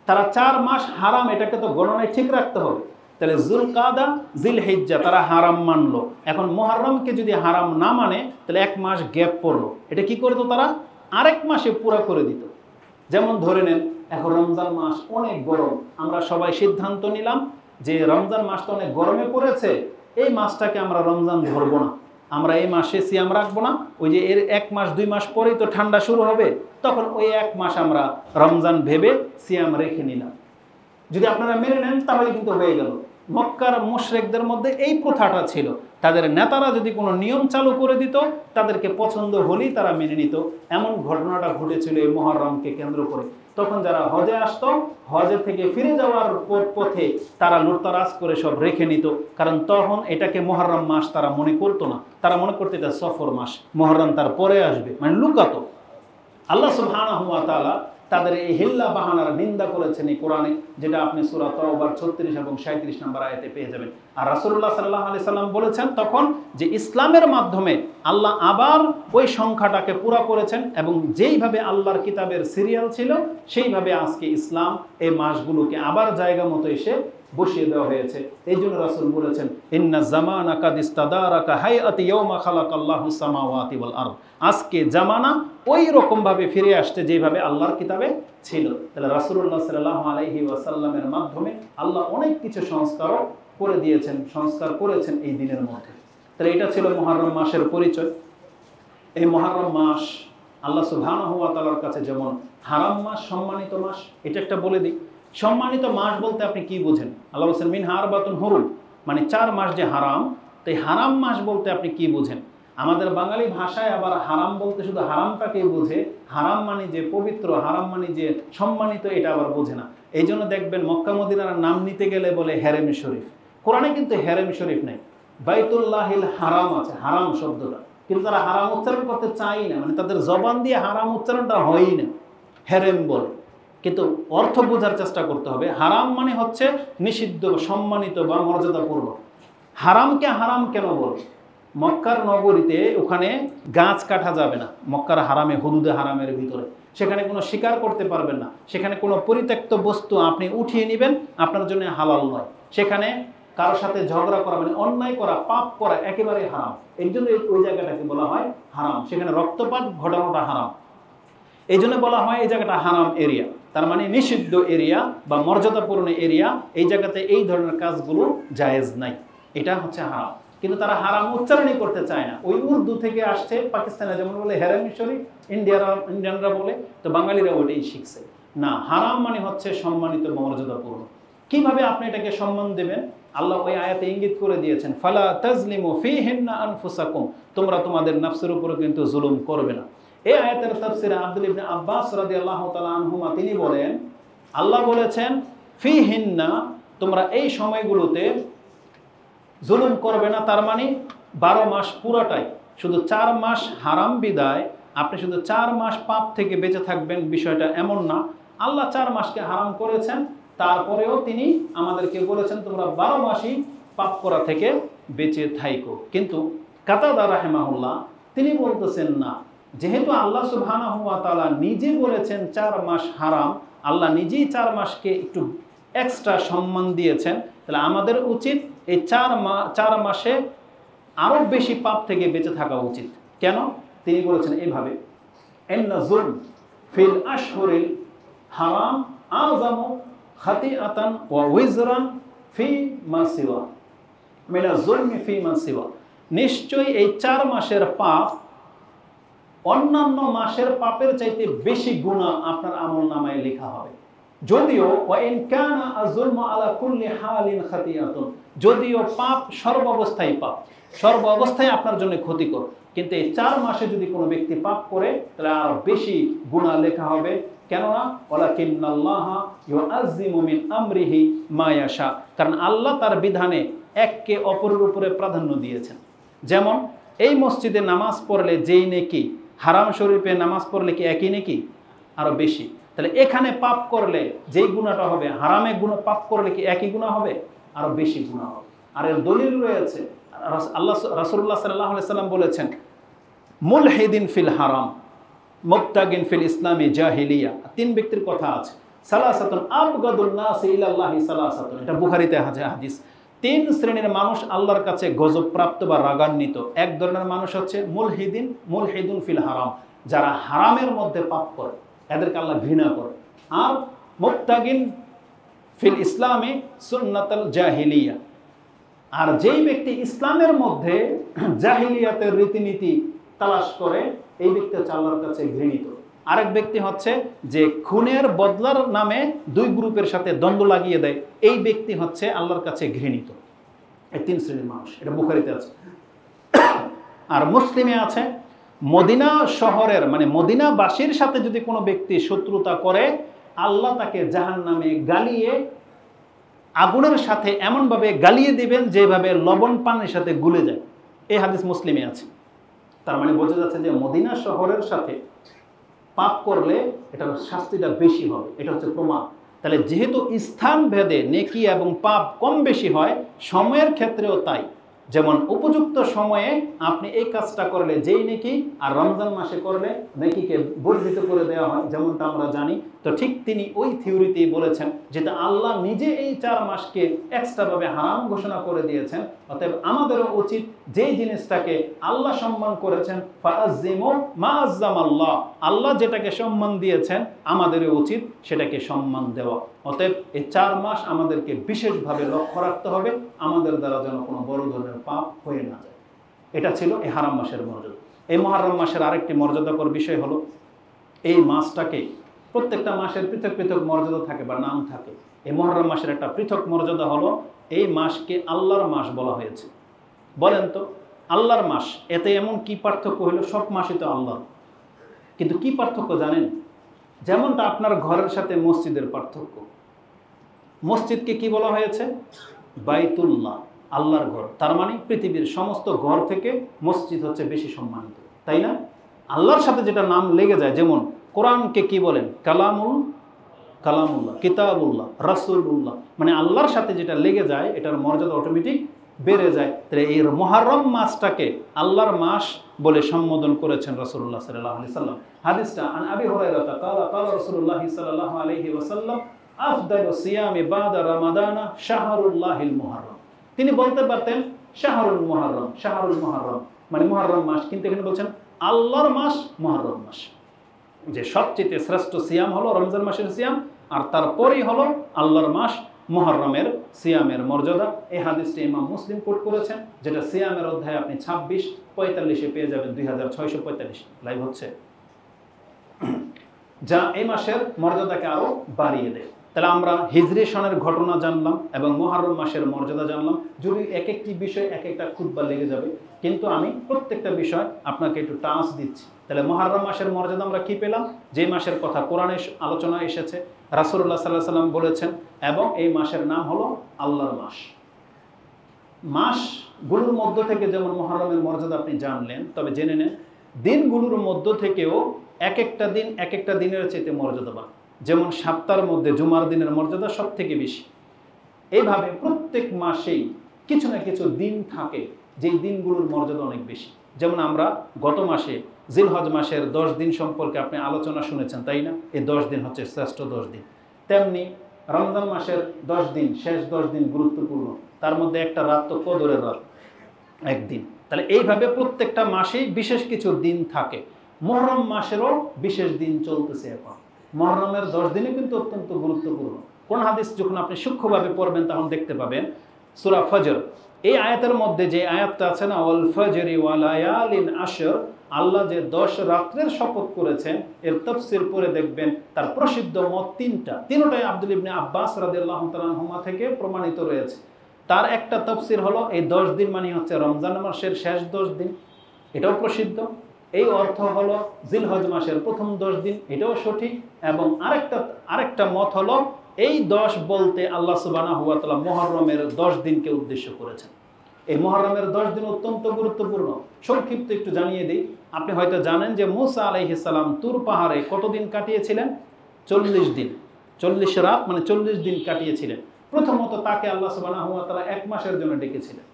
তারা 4 মাস হারাম এটাকে তো গণনায় ঠিক রাখতে হবে। তাহলে যুলকাদা জিলহিজ্জা তারা হারাম মানলো, এখন মুহররমকে যদি হারাম না মানে তাহলে 1 মাস গ্যাপ পড়লো, এটা কি করতো তারা আরেক মাসে পুরা করে দিত। যেমন ধরে নেন এখন রমজান মাস অনেক গরম, আমরা সবাই সিদ্ধান্ত নিলাম যে রমজান মাসটা অনেক গরমে পড়েছে, এই মাসটাকে আমরা রমজান ধরবো না, আমরা এই মাসে সিয়াম রাখবো না, ওই যে এর 1 মাস 2 মাস পরেই তো ঠান্ডা শুরু হবে, তখন ওই 1 মাস আমরা রমজান ভেবে সিয়াম রেখে নিলাম। যদি আপনারা মেনে নেন তাহলে কিন্তু হয়ে গেল। মক্কার মুশরিকদের মধ্যে এই প্রথাটা ছিল, তাদের নেতারা যদি কোনো নিয়ম চালু করে দিত তাদেরকে পছন্দ হলেই তারা মেনে নিত। এমন ঘটনাটা ঘটেছিল এই মুহররমকে কেন্দ্র করে। তখন যারা হজে আসতো, হজে থেকে ফিরে যাওয়ার পথে তারা লুটতারাজ করে সব রেখে নিত, কারণ তখন এটাকে মুহররম মাস তারা মনে করতো না, তারা মনে করতো এটা সফর মাস, মুহররম তার পরে আসবে, মানে লুকাতো। আল্লাহ সুবহানাহু ওয়া তাআলা তাদের এই হিল্লা বাহানার নিন্দা করেছেন এই কোরআনে, যেটা আপনি সূরা তাওবার 36 এবং 37 নম্বর আয়াতে পেয়ে যাবেন। আর রাসূলুল্লাহ সাল্লাল্লাহু আলাইহি সাল্লাম বলেছেন তখন যে ইসলামের মাধ্যমে আল্লাহ আবার ওই সংখ্যাটাকে পুরা করেছেন, এবং যেইভাবে আল্লাহর কিতাবের সিরিয়াল ছিল সেইভাবে আজকে ইসলাম এই মাসগুলোকে আবার জায়গা মতো এসে বসিয়ে দেওয়া হয়েছে। এই জন্য রাসূল বলেছেন ইন্না জামানা কাদ ইস্তাদারাকা হাইআতি ইয়াউমা খালাকাল্লাহুস সামাওয়াতি ওয়াল আরদ, আজকে জামানা ওই রকম ভাবে ফিরে আসছে যেভাবে আল্লাহর কিতাবে ছিল। তাহলে রাসূলুল্লাহ সাল্লাল্লাহু আলাইহি ওয়াসাল্লামের মাধ্যমে আল্লাহ অনেক কিছু সংস্কারও করে দিয়েছেন, সংস্কার করেছেন এই দিনের মধ্যে। তাহলে এটা ছিল মুহররম মাসের পরিচয়। এই মুহররম মাস আল্লাহ সুবহানাহু ওয়া তাআলার কাছে যেমন হারাম মাস, সম্মানিত মাস, এটা একটা বলে দিই। সম্মানিত মাস বলতে আপনি কি বুঝেন? আল্লাহ বলেছেন মিনহা আরবাতুন হুরুম, মানে 4 মাস যে হারাম। তো এই হারাম মাস বলতে আপনি কি বুঝেন? আমাদের বাঙালি ভাষায় আবার হারাম বলতে শুধু হারামটাকে বোঝে, হারাম মানে যে পবিত্র, হারাম মানে যে সম্মানিত, এটা আবার বোঝে না। এই জন্য দেখবেন মক্কা মদিনার নাম নিতে গেলে বলে হেরেম শরীফ। কোরআনে কিন্তু হেরেম শরীফ নেই, বাইতুল্লাহিল হারাম আছে, হারাম শব্দটা, কিন্তু তারা হারাম উচ্চারণ করতে চাই না, মানে তাদের জবান দিয়ে হারাম উচ্চারণটা হয়ই না, হেরেম বলে। কিন্তু অর্থ বোঝার চেষ্টা করতে হবে। হারাম মানে হচ্ছে নিষিদ্ধ, সম্মানিত বা মর্যাদাপূর্ণ। হারামকে হারাম কেন বলে? মক্কার নগরীতে ওখানে গাছ কাটা যাবে না, মক্কার হারামে, হুদুদে হারামের ভিতরে, সেখানে কোনো শিকার করতে পারবেন না, সেখানে কোনো পরিত্যক্ত বস্তু আপনি উঠিয়ে নেবেন আপনার জন্য হালাল নয়, সেখানে কারোর সাথে ঝগড়া করা মানে অন্যায় করা, পাপ করা একেবারে হারাম। এই জন্য ওই জায়গাটাকে বলা হয় হারাম, সেখানে রক্তপাত ঘটানোটা হারাম, এই জন্য বলা হয় এই জায়গাটা হারাম এরিয়া, তার মানে নিষিদ্ধ এরিয়া বা মর্যাদাপূর্ণ এরিয়া। এই জায়গাতে এই ধরনের কাজগুলো জায়েজ নাই, এটা হচ্ছে হারাম। কিন্তু তারা হারাম উচ্চারণই করতে চায় না। ওই উর্দু থেকে আসছে, পাকিস্তানে যেমন বলে হেরেম শরীফ, ইন্ডিয়ানরা বলে, তো বাঙালিরা ওইটাই শিখছে না। হারাম মানে হচ্ছে সম্মানিত, মর্যাদাপূর্ণ। কিভাবে আপনি এটাকে সম্মান দেবেন? আল্লাহ ওই আয়াতে ইঙ্গিত করে দিয়েছেন, ফালা তাজলিমু ফীহিন্না আনফুসাকুম, তোমরা তোমাদের নফসের উপরে কিন্তু জুলুম করবে না। এই আয়াতের তাফসিরে আব্দুল্লাহ ইবনে আব্বাস রাদিয়াল্লাহু তাআলা আনহুমা তিনি বলেন, আল্লাহ বলেছেন ফীহিন্না, তোমরা এই সময়গুলোতে জুলুম করবে না, তার মানে 12 মাস পুরাটাই। শুধু 4 মাস হারাম বিদায় আপনি শুধু 4 মাস পাপ থেকে বেঁচে থাকবেন বিষয়টা এমন না। আল্লাহ 4 মাসকে হারাম করেছেন, তারপরেও তিনি আমাদেরকে বলেছেন তোমরা 12 মাসই পাপ করা থেকে বেঁচে থাইকো। কিন্তু কাতাদা রাহিমাহুল্লাহ তিনি বলতেছেন না, যেহেতু আল্লাহ সুবহানাহু ওয়া তাআলা নিজে বলেছেন 4 মাস হারাম, আল্লাহ নিজেই 4 মাসকে একটু এক্সট্রা সম্মান দিয়েছেন, তাহলে আমাদের উচিত এই 4 মাসে আরও বেশি পাপ থেকে বেঁচে থাকা উচিত। কেন? তিনি বলেছেন এইভাবে, ইন্না যুলম ফিল আশহুরিল হারাম আযামু খাতিআতান ওয়া উযরান ফি মা সিওয়া মিনা যুলমি ফি মা সিওয়া। নিশ্চয়ই এই 4 মাসের পাপ অন্যান্য মাসের পাপের চাইতে বেশি গুনাহ আপনার আমলনামায় লেখা হবে। যদিও ওয়া ইন কানা আয-যুলমু আলা কুল্লি হালিন খাতিআতুন, যদিও পাপ সর্বাবস্থায় পাপ, সর্বাবস্থায় আপনার জন্য ক্ষতিকর, কিন্তু এই 4 মাসে যদি কোনো ব্যক্তি পাপ করে তাহলে আর বেশি গুনাহ লেখা হবে। কেননা ওয়ালাকিন্নাল্লাহা ইউআযযিমু মিন আমরিহি মা ইয়াশা, কারণ আল্লাহ তার বিধানে একে অপরের উপরে প্রাধান্য দিয়েছেন। যেমন এই মসজিদে নামাজ পড়লে যেই নেকি, হারাম শরীফে নামাজ পড়লে কি একই নেকি? আরো বেশি। তাহলে এখানে পাপ করলে যেই গুনাহটা হবে, হারামে গুনাহ পাপ করলে কি একই গুনাহ হবে? আরো বেশি গুনাহ হবে। আর এর দলিল রয়েছে, রাসূলুল্লাহ সাল্লাল্লাহু আলাইহি সাল্লাম বলেছেন, মুলহিদিন ফিল হারাম মুবতাগিন ফিল ইসলামি জাহিলিয়া। 3 ব্যক্তির কথা আছে, সালাসাতুন আবগাদুন নাস ইলাল্লাহি সালাসাতুন, এটা বুখারীতে আছে হাদিস। 3 শ্রেণীর মানুষ আল্লাহর কাছে গজবপ্রাপ্ত বা রাগান্বিত। এক ধরনের মানুষ হচ্ছে মুলহিদুন ফিল হারাম, যারা হারামের মধ্যে পাপ করে, এদেরকে আল্লাহ ঘৃণা করে। আর মুবতাগিন ফিল ইসলামি সুন্নাতাল জাহিলিয়া, আর যেই ব্যক্তি ইসলামের মধ্যে জাহিলিয়াতের রীতিনীতি তালাশ করে, এই ব্যক্তি হচ্ছে আল্লাহর কাছে ঘৃণিত। আরেক ব্যক্তি হচ্ছে যে খুনের বদলার নামে 2 গ্রুপের সাথে দ্বন্দ্ব লাগিয়ে দেয়, এই ব্যক্তি হচ্ছে আল্লাহর কাছে ঘৃণিত। এই 3 শ্রেণীর মানুষ, এটা বুখারীতে আছে। আর মুসলিমে আছে, মদিনা শহরের মানে মদিনাবাসীর সাথে যদি কোনো ব্যক্তি শত্রুতা করে, আল্লাহ তাকে জাহান্নামে গালিয়ে আগুনের সাথে এমনভাবে গালিয়ে দিবেন যেভাবে লবণ পানির সাথে গুলে যায়। এই হাদিস মুসলিমে আছে। তার মানে বোঝা যাচ্ছে যে মদিনা শহরের সাথে পাপ করলে এটার শাস্তিটা বেশি হবে, এটা হচ্ছে প্রমাণ। তাহলে যেহেতু স্থান ভেদে নেকি এবং পাপ কম বেশি হয়, সময়ের ক্ষেত্রেও তাই। যেমন উপযুক্ত সময়ে আপনি এই কাজটা করলে যেই নেকি, আর রমজান মাসে করলে নেকিকে বর্ধিত করে দেওয়া হয়, যেমনটা আমরা জানি। তো ঠিক তিনি ওই থিওরিতেই বলেছেন, যেটা আল্লাহ নিজে এই 4 মাসকে এক্সট্রাভাবে হারাম ঘোষণা করে দিয়েছেন, অতএব আমাদেরও উচিত যেই জিনিসটাকে আল্লাহ সম্মান করেছেন, ফাআযযিমু মা আযযামাল্লাহ, আল্লাহ যেটাকে সম্মান দিয়েছেন আমাদেরও উচিত সেটাকে সম্মান দেওয়া। অতএব এই 4 মাস আমাদেরকে বিশেষভাবে লক্ষ্য রাখতে হবে, আমাদের দ্বারা যেন কোনো বড় ধরনের পাপ হয়ে না যায়। এটা ছিল এই হারাম মাসের মর্যাদা। এই মুহররম মাসের আরেকটি মর্যাদাকর বিষয় হলো, এই মাসটাকে প্রত্যেকটা মাসের পৃথক পৃথক মর্যাদা থাকে বা নাম থাকে। এই মুহররম মাসের একটা পৃথক মর্যাদা হলো, এই মাসকে আল্লাহর মাস বলা হয়েছে। বলেন তো, আল্লাহর মাস, এতে এমন কি পার্থক্য হলো? সব মাসই তো আল্লাহর, কিন্তু কি পার্থক্য জানেন? যেমনটা আপনার ঘরের সাথে মসজিদের পার্থক্য। মসজিদকে কি বলা হয়েছে? বাইতুল্লাহ, আল্লাহর ঘর। তার মানে পৃথিবীর সমস্ত ঘর থেকে মসজিদ হচ্ছে বেশি সম্মানিত, তাই না? আল্লাহর সাথে যেটা নাম লেগে যায়, যেমন কোরআনকে কি বলেন? কালামুল্লাহ, কিতাবুল্লাহ, রাসূলুল্লাহ, মানে আল্লাহর সাথে যেটা লেগে যায় এটার মর্যাদা অটোমেটিক বেড়ে যায়। তাহলে এই মুহররম মাসটাকে আল্লাহর মাস বলে সম্বোধন করেছেন রাসূলুল্লাহ সাল্লাল্লাহু আলাইহি ওয়াসাল্লাম। হাদিসটা আন আবি হুরায়রা ক্বালা রাসূলুল্লাহ সাল্লাল্লাহু আলাইহি ওয়াসাল্লাম আফদালু সিয়ামি বাদা রমাদানা শাহরুল্লাহিল মুহররম। তিনি বলতে পারতেন শাহরুল মুহররম, শাহরুল মুহররম মানে মুহররম মাস, কিন্তু এখানে বলছেন আল্লাহর মাস মুহররম মাস। যে সবচেয়ে শ্রেষ্ঠ সিয়াম হলো রমজান মাসের সিয়াম, আর তারপরেই হলো আল্লাহর মাস মুহররমের সিয়ামের মর্যাদা। এই হাদিসটি ইমাম মুসলিম কোট করেছেন, যেটা সিয়ামের অধ্যায়ে আপনি 26-45 পেয়ে যাবেন। 2645 লাইভ হচ্ছে, যা এই মাসের মর্যাদাকে আরো বাড়িয়ে দেয়। তাহলে আমরা হিজরি সনের ঘটনা জানলাম এবং মুহররম মাসের মর্যাদা জানলাম। যদি এক একটি বিষয় এক একটা খুতবা লেগে যাবে, কিন্তু আমি প্রত্যেকটা বিষয় আপনাকে একটু টাচ দিচ্ছি। তাহলে মুহররম মাসের মর্যাদা আমরা কি পেলাম? যে মাসের কথা কোরআনে আলোচনা এসেছে, রাসূলুল্লাহ সাল্লাল্লাহু আলাইহি ওয়াসাল্লাম বলেছেন, এবং এই মাসের নাম হলো আল্লাহর মাস। মাসগুলোর মধ্য থেকে যেমন মুহররমের মর্যাদা আপনি জানলেন, তবে জেনে নেন দিনগুলোর মধ্য থেকেও এক একটা দিন এক একটা দিনের চাইতে মর্যাদাবান। যেমন সপ্তাহের মধ্যে জুমার দিনের মর্যাদা সব থেকে বেশি, এইভাবে প্রত্যেক মাসেই কিছু না কিছু দিন থাকে যেই দিনগুলোর মর্যাদা অনেক বেশি। যেমন আমরা গত মাসে জিলহজ মাসের 10 দিন সম্পর্কে আপনি আলোচনা শুনেছেন, তাই না? এই 10 দিন হচ্ছে শ্রেষ্ঠ 10 দিন। তেমনি রমজান মাসের 10 দিন, শেষ 10 দিন গুরুত্বপূর্ণ, তার মধ্যে একটা রাত তো কদরের রাত, একদিন। তাহলে এইভাবে প্রত্যেকটা মাসেই বিশেষ কিছু দিন থাকে। মুহররম মাসেরও বিশেষ দিন চলতেছে এখন। মুহররমের 10 দিনই কিন্তু অত্যন্ত গুরুত্বপূর্ণ। কোন হাদিস যখন আপনি সূক্ষ্মভাবে পড়বেন তখন দেখতে পাবেন সূরা ফজর, এই আয়াতের মধ্যে যে আয়াতটা আছে না, ওয়াল ফজরি ওয়া লায়ালিন আশর, আল্লাহ যে 10 রাত্রের শপথ করেছেন, এর তাফসীর পড়ে দেখবেন তার প্রসিদ্ধ মত তিনটাই আব্দুল ইবনে আব্বাস রাদিয়াল্লাহু তাআলা আনহুমা থেকে প্রমাণিত রয়েছে। তার একটা তাফসীর হলো এই 10 দিন মানে হচ্ছে রমজান মাসের শেষ 10 দিন, এটাও প্রসিদ্ধ। এই অর্থ হলো জিলহজ মাসের প্রথম 10 দিন, এটাও সঠিক। এবং আরেকটা মত হলো এই 10 বলতে আল্লাহ সুবহানাহু ওয়া তাআলা মুহররমের 10 দিনকে উদ্দেশ্য করেছেন। এই মুহররমের 10 দিন অত্যন্ত গুরুত্বপূর্ণ। সংক্ষিপ্ত একটু জানিয়ে দিই, আপনি হয়তো জানেন যে মুসা আলাইহিস সালাম তুর পাহাড়ে কতদিন কাটিয়েছিলেন? 40 দিন, 40 রাত মানে 40 দিন কাটিয়েছিলেন। প্রথমত তাকে আল্লাহ সুবহানাহু ওয়া তাআলা 1 মাসের জন্য ডেকেছিলেন।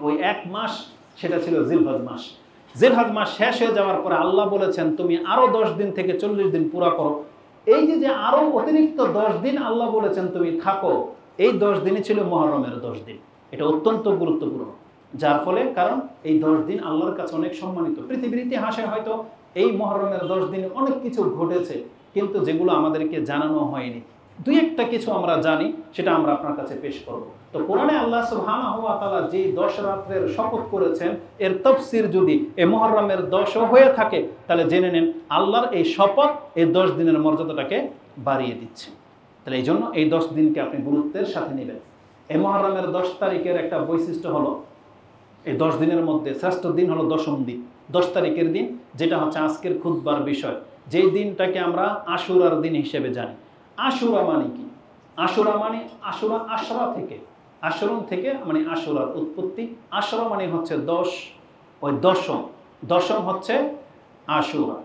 ওই 1 মাস সেটা ছিল জিলহজ মাস। জিলহজ মাস শেষ হয়ে যাওয়ার পরে আল্লাহ বলেছেন তুমি আরো 10 দিন থেকে 40 দিন পুরা করো। এই যে আরো অতিরিক্ত 10 দিন আল্লাহ বলেছেন তুমি থাকো, এই 10 দিনই ছিল মুহররমের 10 দিন। এটা অত্যন্ত গুরুত্বপূর্ণ, যার ফলে কারণ এই 10 দিন আল্লাহর কাছে অনেক সম্মানিত। পৃথিবীর ইতিহাসে হয়তো এই মুহররমের 10 দিনে অনেক কিছু ঘটেছে, কিন্তু যেগুলো আমাদেরকে জানানো হয়নি। দুই একটা কিছু আমরা জানি, সেটা আমরা আপনার কাছে পেশ করব। তো কোরআনে আল্লাহ সুবহানাহু ওয়া তাআলা যে 10 রাত্রের শপথ করেছেন, এর তাফসীর যদি এই মুহররমের 10ও হয়ে থাকে, তাহলে জেনে নেন আল্লাহর এই শপথ এই 10 দিনের মর্যাদাটাকে বাড়িয়ে দিচ্ছে। তাহলে এই জন্য এই 10 দিনকে আপনি গুরুত্বের সাথে নেবেন। এই মুহররমের 10 তারিখের একটা বৈশিষ্ট্য হলো, এই 10 দিনের মধ্যে শ্রেষ্ঠ দিন হলো 10ম দিন, 10 তারিখের দিন, যেটা হচ্ছে আজকের খুতবার বিষয়। যেই দিনটাকে আমরা আশুরার দিন হিসেবে জানি। আশুরা মানে কি? আশুরা মানে আশুরা আশরা থেকে, আশরণ থেকে মানে আশুরার উৎপত্তি। আশরা মানে হচ্ছে 10, ওই দশম হচ্ছে আশুরা।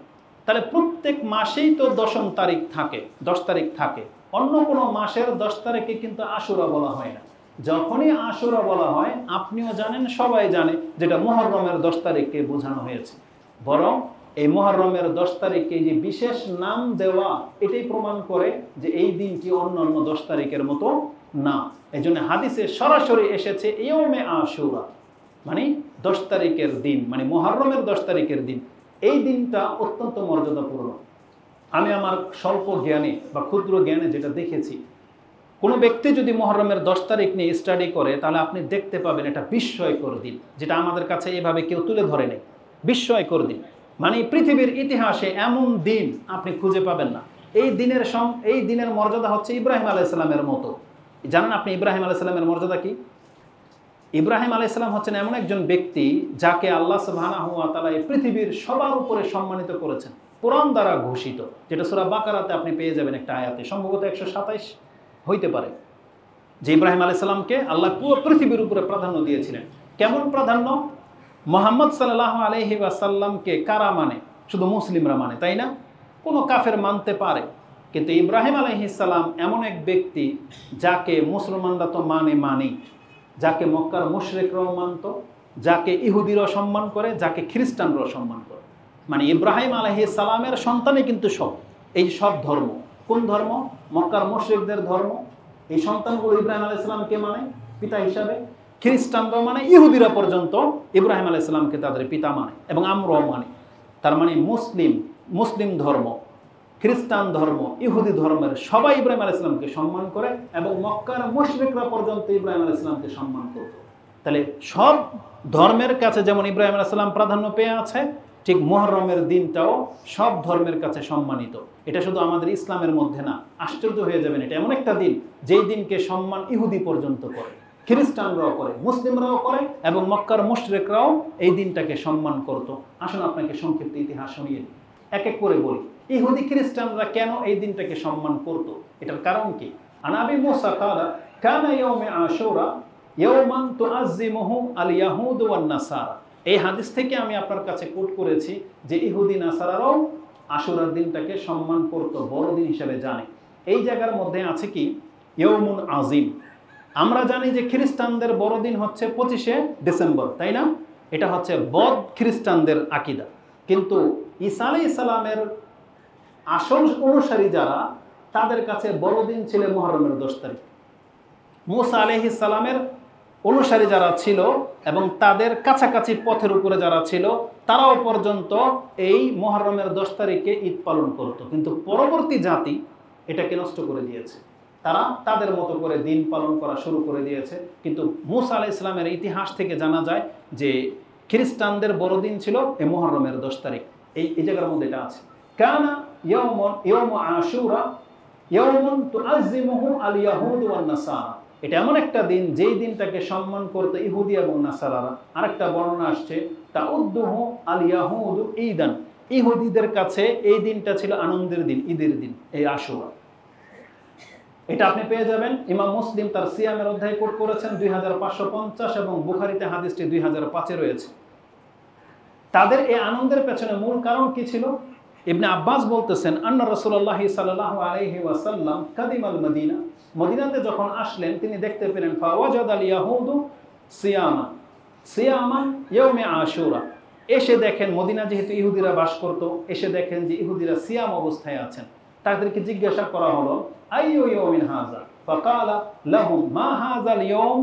তাহলে প্রত্যেক মাসেই তো 10ম তারিখ থাকে, 10 তারিখ থাকে। অন্য কোনো মাসের 10 তারিখে কিন্তু আশুরা বলা হয় না। যখনই আশুরা বলা হয়, আপনিও জানেন, সবাই জানে, যেটা মুহররমের 10 তারিখকে বোঝানো হয়েছে। বরং এই মুহররমের 10 তারিখকে যে বিশেষ নাম দেওয়া, এটাই প্রমাণ করে যে এই দিনটি অন্যান্য 10 তারিখের মতো না। এই জন্য হাদিসে সরাসরি এসেছে ইয়ৌমে আশুরা, মানে 10 তারিখের দিন, মানে মুহররমের 10 তারিখের দিন। এই দিনটা অত্যন্ত মর্যাদাপূর্ণ। আমি আমার স্বল্প জ্ঞানে বা ক্ষুদ্র জ্ঞানে যেটা দেখেছি, কোনো ব্যক্তি যদি মুহররমের 10 তারিখ নিয়ে স্টাডি করে, তাহলে আপনি দেখতে পাবেন এটা বিস্ময়কর দিন, যেটা আমাদের কাছে এভাবে কেউ তুলে ধরে নেই। বিস্ময়কর দিন মানে পৃথিবীর ইতিহাসে এমন দিন আপনি খুঁজে পাবেন না। এই দিনের মর্যাদা হচ্ছে ইব্রাহিম আলাইহিস সালামের মতো। জানেন আপনি ইব্রাহিম আলাইহিস সালামের মর্যাদা কি? ইব্রাহিম আলাইহিস সালাম হচ্ছেন এমন একজন ব্যক্তি যাকে আল্লাহ সুবহানাহু ওয়া তাআলা এই পৃথিবীর সবার উপরে সম্মানিত করেছেন, কোরআন দ্বারা ঘোষিত, যেটা সূরা বাকারাতে আপনি পেয়ে যাবেন একটা আয়াতে, সম্ভবত 127 হইতে পারে, যে ইব্রাহিম আলাইহিস সালামকে আল্লাহ পুরো পৃথিবীর উপরে প্রাধান্য দিয়েছিলেন। কেমন প্রাধান্য? মুহাম্মদ সাল্লাল্লাহু আলাইহি ওয়াসাল্লামকে কারা মানে? শুধু মুসলিমরা মানে, তাই না? কোনো কাফের মানতে পারে, কিন্তু ইব্রাহিম আলাইহিস সালাম এমন এক ব্যক্তি যাকে মুসলমানরা তো মানেই, যাকে মক্কার মুশরিকরাও মানত, যাকে ইহুদিরাও সম্মান করে, যাকে খ্রিস্টানরাও সম্মান করে। মানে ইব্রাহিম আলাইহিস সালামের সন্তানই কিন্তু সব, এই সব ধর্ম। কোন ধর্ম? মক্কার মুশরিকদের ধর্ম। এই সন্তানগুলো ইব্রাহিম আলাইহিস সালামকে মানে পিতা হিসাবে। খ্রিস্টানরা মানে, ইহুদিরা পর্যন্ত ইব্রাহিম আলাইহিস সালামকে তাদের পিতা মানে, এবং আমরাও মানি। তার মানে মুসলিম ধর্ম, খ্রিস্টান ধর্ম, ইহুদি ধর্মের সবাই ইব্রাহিম আলাইহিস সালামকে সম্মান করে, এবং মক্কার মুশরিকরা পর্যন্ত ইব্রাহিম আলাইহিস সালামকে সম্মান করত। তাহলে সব ধর্মের কাছে যেমন ইব্রাহিম আলাইহিস সালাম প্রাধান্য পেয়ে আছে, ঠিক মুহররমের দিনটাও সব ধর্মের কাছে সম্মানিত। এটা শুধু আমাদের ইসলামের মধ্যে না, আশ্চর্য হয়ে যাবেন, এটা এমন একটা দিন যেই দিনকে সম্মান ইহুদি পর্যন্ত করে, খ্রিস্টানরাও করে, মুসলিমরাও করে, এবং মক্কার মুশরিকরাও এই দিনটাকে সম্মান করত। আসুন আপনাকে সংক্ষিপ্ত ইতিহাস শুনিয়ে দিই, এক এক করে বলি। ইহুদি খ্রিস্টানরা কেন এই দিনটাকে সম্মান করত, এটার কারণ কি? আনাবি মুসা ক্বালা কানা ইয়াউমে আশুরা ইয়াওমান তুআজ্জিমুহু আল ইয়াহুদ ওয়ান নাসারা। এই হাদিস থেকে আমি আপনার কাছে কোট করেছি যে ইহুদি নাসারারাও আশুরার দিনটাকে সম্মান করত, বড়দিন হিসেবে জানে। এই জায়গার মধ্যে আছে কি ইয়ৌমুন আজিম। আমরা জানি যে খ্রিস্টানদের বড়দিন হচ্ছে 25শে ডিসেম্বর, তাই না? এটা হচ্ছে বৌদ্ধ খ্রিস্টানদের আকীদা। কিন্তু ঈসা আলাইহিস সালামের আসল অনুসারী যারা, তাদের কাছে বড়দিন ছিল মুহররমের 10 তারিখ। মুসা আলাইহিস সালামের অনুসারী যারা ছিল এবং তাদের কাছাকাছি পথের উপরে যারা ছিল, তারাও পর্যন্ত এই মুহররমের 10 তারিখে ঈদ পালন করত। কিন্তু পরবর্তী জাতি এটাকে নষ্ট করে দিয়েছে, তারা তাদের মতো করে দিন পালন করা শুরু করে দিয়েছে। কিন্তু মুসা আলাইহিস সালামের ইতিহাস থেকে জানা যায় যে খ্রিস্টানদের বড়দিন ছিল এই মুহররমের 10 তারিখ। এই জায়গার মধ্যে এটা আছে, কানা ইয়াউমু আশুরা ইয়াউমুন তুআজ্জিমুহু আল ইয়াহুদ ওয়ান নাসারা। এটা এমন একটা দিন যেই দিনটাকে সম্মান করতে ইহুদি এবং নাসারারা। আরেকটা বর্ণনা আসছে তাউদ্দুহু আল ইয়াহুদ ঈদান, ইহুদিদের কাছে এই দিনটা ছিল আনন্দের দিন, ঈদের দিন, এই আশুরা। এটা আপনি পেয়ে যাবেন, ইমাম মুসলিম তার সিয়ামের অধ্যায় কোট করেছেন 2550 এবং বুখারীতে হাদিসটি 2005-এ রয়েছে। তাদের এই আনন্দের পেছনে মূল কারণ কি ছিল? ইবনে আব্বাস বলতেছেন আন্না রাসূলুল্লাহ সাল্লাল্লাহু আলাইহি ওয়াসাল্লাম কাদিমাল মদিনা, মদিনাতে যখন আসলেন তিনি দেখতে পেলেন ফাওয়াজাদাল ইয়াহুদু সিয়ামা ইয়াউমে আশুরা। এসে দেখেন, মদিনা যেহেতু ইহুদিরা বাস করত, এসে দেখেন যে ইহুদিরা সিয়াম অবস্থায় আছেন। তাদেরকে জিজ্ঞাসা করা হলো আইয়ু ইয়াউমিন হাযা, ফাকালা লাহুম মা হাযাল ইয়াউম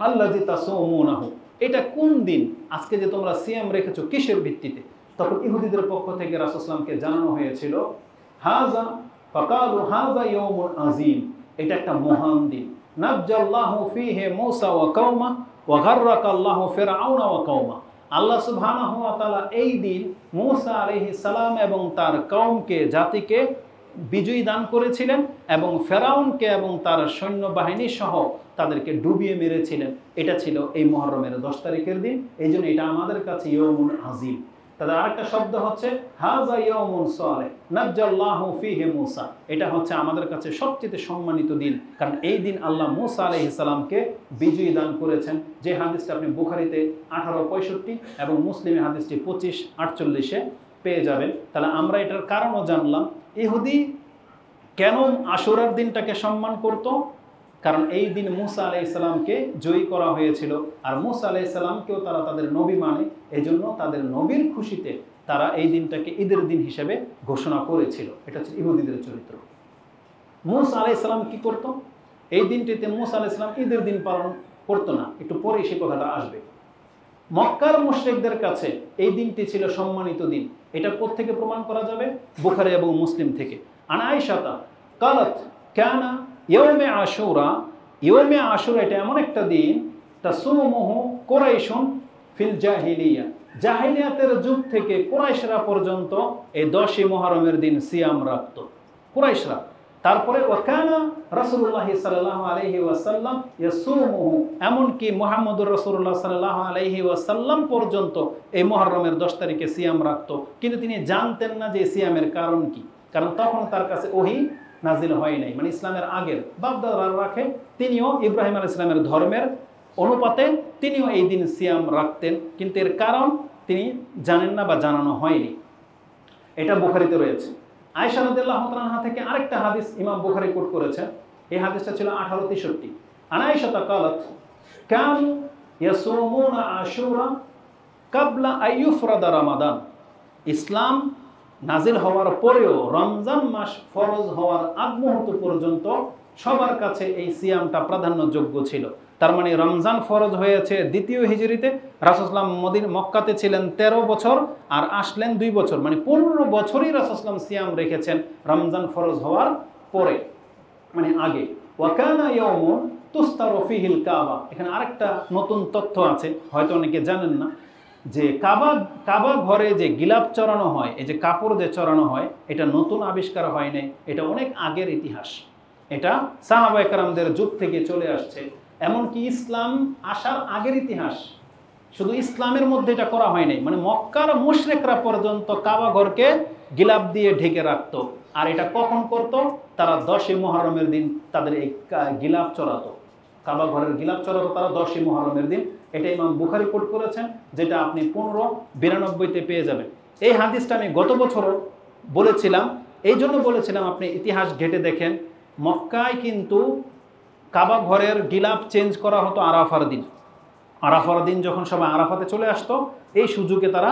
আল্লাযী তাসুমুনাহু, এটা কোন দিন, আজকে যে তোমরা সিয়াম রেখেছো কিসের ভিত্তিতে? তখন ইহুদিদের পক্ষ থেকে রাসূল সাল্লাল্লাহু আলাইহি ওয়াসাল্লামকে জানানো হয়েছিল হাযা, ফাকালু হাযা ইয়াউমুন আযীম, এটা একটা মহান দিন। নাজ্জাল্লাহু ফীহি মূসা ওয়া কওমা ওয়া গাররাকাল্লাহু ফিরআউনা ওয়া কওমা, আল্লাহ সুবহানাহু ওয়া তাআলা এই দিন মূসা আলাইহিস সালাম এবং তার কওমকে, জাতিকে বিজয়ী দান করেছিলেন এবং ফেরাউনকে এবং তার সৈন্যবাহিনী সহ তাদেরকে ডুবিয়ে মেরেছিলেন। এটা ছিল এই মুহররমের 10 তারিখের দিন। এই জন্য এটা আমাদের কাছে ইয়াউমুন আযীম। তাদের আরেকটা শব্দ হচ্ছে হাযা ইয়াউমুন সালেহ নাজ্জাল্লাহু ফীহি মূসা, এটা হচ্ছে আমাদের কাছে সবচেয়ে সম্মানিত দিন, কারণ এই দিন আল্লাহ মূসা আলাইহিস সালামকে বিজয়ী দান করেছেন। যে হাদিসটা আপনি বুখারীতে 1865 এবং মুসলিমে হাদিসটি 2548-এ পেয়ে যাবেন। তাহলে আমরা এটার কারণও জানলাম, ইহুদি কেন আশুরার দিনটাকে সম্মান করত? কারণ এই দিন মূসা আলাইহিস সালামকে জয়ী করা হয়েছিল, আর মূসা আলাইহিস সালামকেও তারা তাদের নবী মানে, এজন্য তাদের নবীর খুশিতে তারা এই দিনটাকে ঈদের দিন হিসেবে ঘোষণা করেছিল। এটা হচ্ছে ইহুদিদের চরিত্র। মূসা আলাইহিস সালাম কি করত? এই দিনটিতে মূসা আলাইহিস সালাম ঈদের দিন পালন করতো না, একটু পরে সে কথাটা আসবে। মক্কার মুশরিকদের কাছে এই দিনটি ছিল সম্মানিত দিন। এটা কোত্থেকে প্রমাণ করা যাবে? বুখারী এবং মুসলিম থেকে। আন আয়েশাতা কালাত কানা ইয়াউমে আশুরা, ইয়াউমে আশুরা এটা এমন একটা দিন তাসুমুহু কুরাইশুন ফিল জাহিলিয়া, জাহিলিয়াতের যুগ থেকে কুরাইশরা পর্যন্ত এই 10ই মুহররমের দিন সিয়াম রাখত কুরাইশরা। তারপরে ওয়াকানা রাসূলুল্লাহ সাল্লাল্লাহু আলাইহি ওয়াসাল্লাম ইয়াসুমুহু, এমনকি মুহাম্মদুর রাসূলুল্লাহ সাল্লাল্লাহু আলাইহি ওয়াসাল্লাম পর্যন্ত এই মুহররমের 10 তারিখে সিয়াম রাখত। কিন্তু তিনি জানতেন না যে সিয়ামের কারণ কি, কারণ তখন তার কাছে ওহী নাজিল হয় নাই। মানে ইসলামের আগের বাপদাদারা রাখে, তিনিও ইব্রাহিম আলাইহিস সালামের ধর্মের অনুপাতে তিনিও এই দিন সিয়াম রাখতেন, কিন্তু এর কারণ তিনি জানেন না বা জানানো হয়নি। এটা বুখারীতে রয়েছে। আয়েশা রাদিয়াল্লাহু তাআলা আনহা থেকে আরেকটা হাদিস ইমাম বুখারী কোট করেছেন। এই হাদিসটা ছিল 1863। আন আয়েশা কালাত কানু ইয়াসুমুনা আশুরা ক্বাবলা আইয়ুফরাদা রমাদান, ইসলাম নাজিল হওয়ার পরেও রমজান মাস ফরজ হওয়ার আগ মুহূর্ত পর্যন্ত সবার কাছে এই সিয়ামটা প্রাধান্যযোগ্য ছিল। তার মানে রমজান ফরজ হয়েছে 2য় হিজরিতে, রাসূল সাল্লাল্লাহু মক্কাতে ছিলেন 13 বছর আর আসলেন 2 বছর, মানে 15 বছরই রাসূল সাল্লাল্লাহু সিয়াম রেখেছেন রমজান ফরজ হওয়ার পরে, মানে আগে। ওয়াকানা ইয়াউমুন তুস্তারু ফিহিল কাবা, এখানে আরেকটা নতুন তথ্য আছে, হয়তো অনেকে জানেন না, যে কাবা ঘরে যে গিলাপ চড়ানো হয়, এই যে কাপড় যে চড়ানো হয়, এটা নতুন আবিষ্কার হয় নাই, এটা অনেক আগের ইতিহাস। এটা সাহাবায়ে কেরামদের যুগ থেকে চলে আসছে, এমনকি ইসলাম আসার আগের ইতিহাস। শুধু ইসলামের মধ্যে এটা করা হয় নাই, মানে মক্কার মুশরিকরা পর্যন্ত কাবা ঘরকে গিলাপ দিয়ে ঢেকে রাখতো। আর এটা কখন করত? তারা 10ই মুহররমের দিন তাদের এই গিলাপ চড়াতো, কাবা ঘরের গিলাপ চড়াতো তারা 10ই মুহররমের দিন। এটা ইমাম বুখারী কোট করেছেন, যেটা আপনি 1592-তে পেয়ে যাবেন। এই হাদিসটা আমি গত বছরও বলেছিলাম, এই জন্য বলেছিলাম আপনি ইতিহাস ঘেটে দেখেন, মক্কায় কিন্তু কাবা ঘরের গিলাফ চেঞ্জ করা হতো আরাফার দিন। আরাফার দিন যখন সবাই আরাফাতে চলে আসতো, এই সুযোগে তারা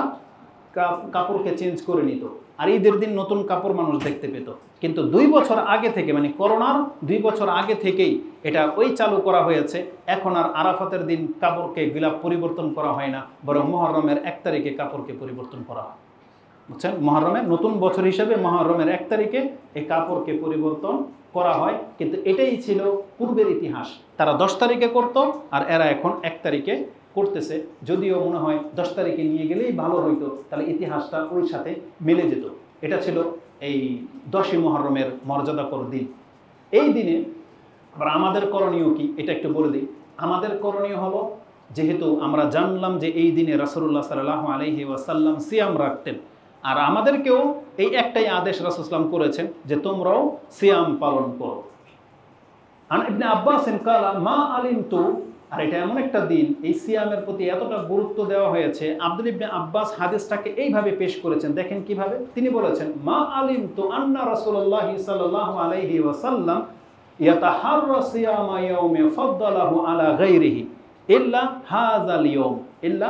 কাপড়কে চেঞ্জ করে নিত, আর ঈদের দিন নতুন কাপড় মানুষ দেখতে পেত। কিন্তু 2 বছর আগে থেকে, মানে করোনার 2 বছর আগে থেকেই এটা ওই চালু করা হয়েছে। এখন আর আরাফাতের দিন কাপড়কে গিলাফ পরিবর্তন করা হয় না, বরং মুহররমের 1 তারিখে কাপড়কে পরিবর্তন করা হয়। বুঝছেন? মুহররমের নতুন বছর হিসেবে মুহররমের 1 তারিখে এই কাপড়কে পরিবর্তন করা হয়। কিন্তু এটাই ছিল পূর্বের ইতিহাস। তারা 10 তারিখে করত, আর এরা এখন 1 তারিখে করতেছে। যদিও মনে হয় 10 তারিখে নিয়ে গেলেই ভালো হইতো, তাহলে ইতিহাসটা ওই সাথে মিলে যেত। এটা ছিল এই 10ই মুহররমের মর্যাদাকর দিন। এই দিনে আবার আমাদের করণীয় কি, এটা একটু বলে দিই। আমাদের করণীয় হলো, যেহেতু আমরা জানলাম যে এই দিনে রাসূলুল্লাহ সাল্লাল্লাহু আলাইহি ওয়াসাল্লাম সিয়াম রাখতেন, আর আমাদেরকেও এই একটাই আদেশ রাসূল সাল্লাল্লাহু করেছেন যে তোমরাও সিয়াম পালন করো। আন ইবনে আব্বাস ক্বালা মা আলিমতু, আর এটা এমন একটা দিন, এই সিয়ামের প্রতি এতটা গুরুত্ব দেওয়া হয়েছে। আব্দুল ইবনে আব্বাস হাদিসটাকে এইভাবে পেশ করেছেন, দেখেন কিভাবে। তিনি বলেছেন, মা আলিমতু আন্না রাসূলুল্লাহ সাল্লাল্লাহু আলাইহি ওয়াসাল্লাম ইয়াতাহাররা সিয়ামা ইয়াউমি ফাদ্দালাহু আলা গায়রিহি ইল্লা হাযাল ইয়াউম, ইল্লা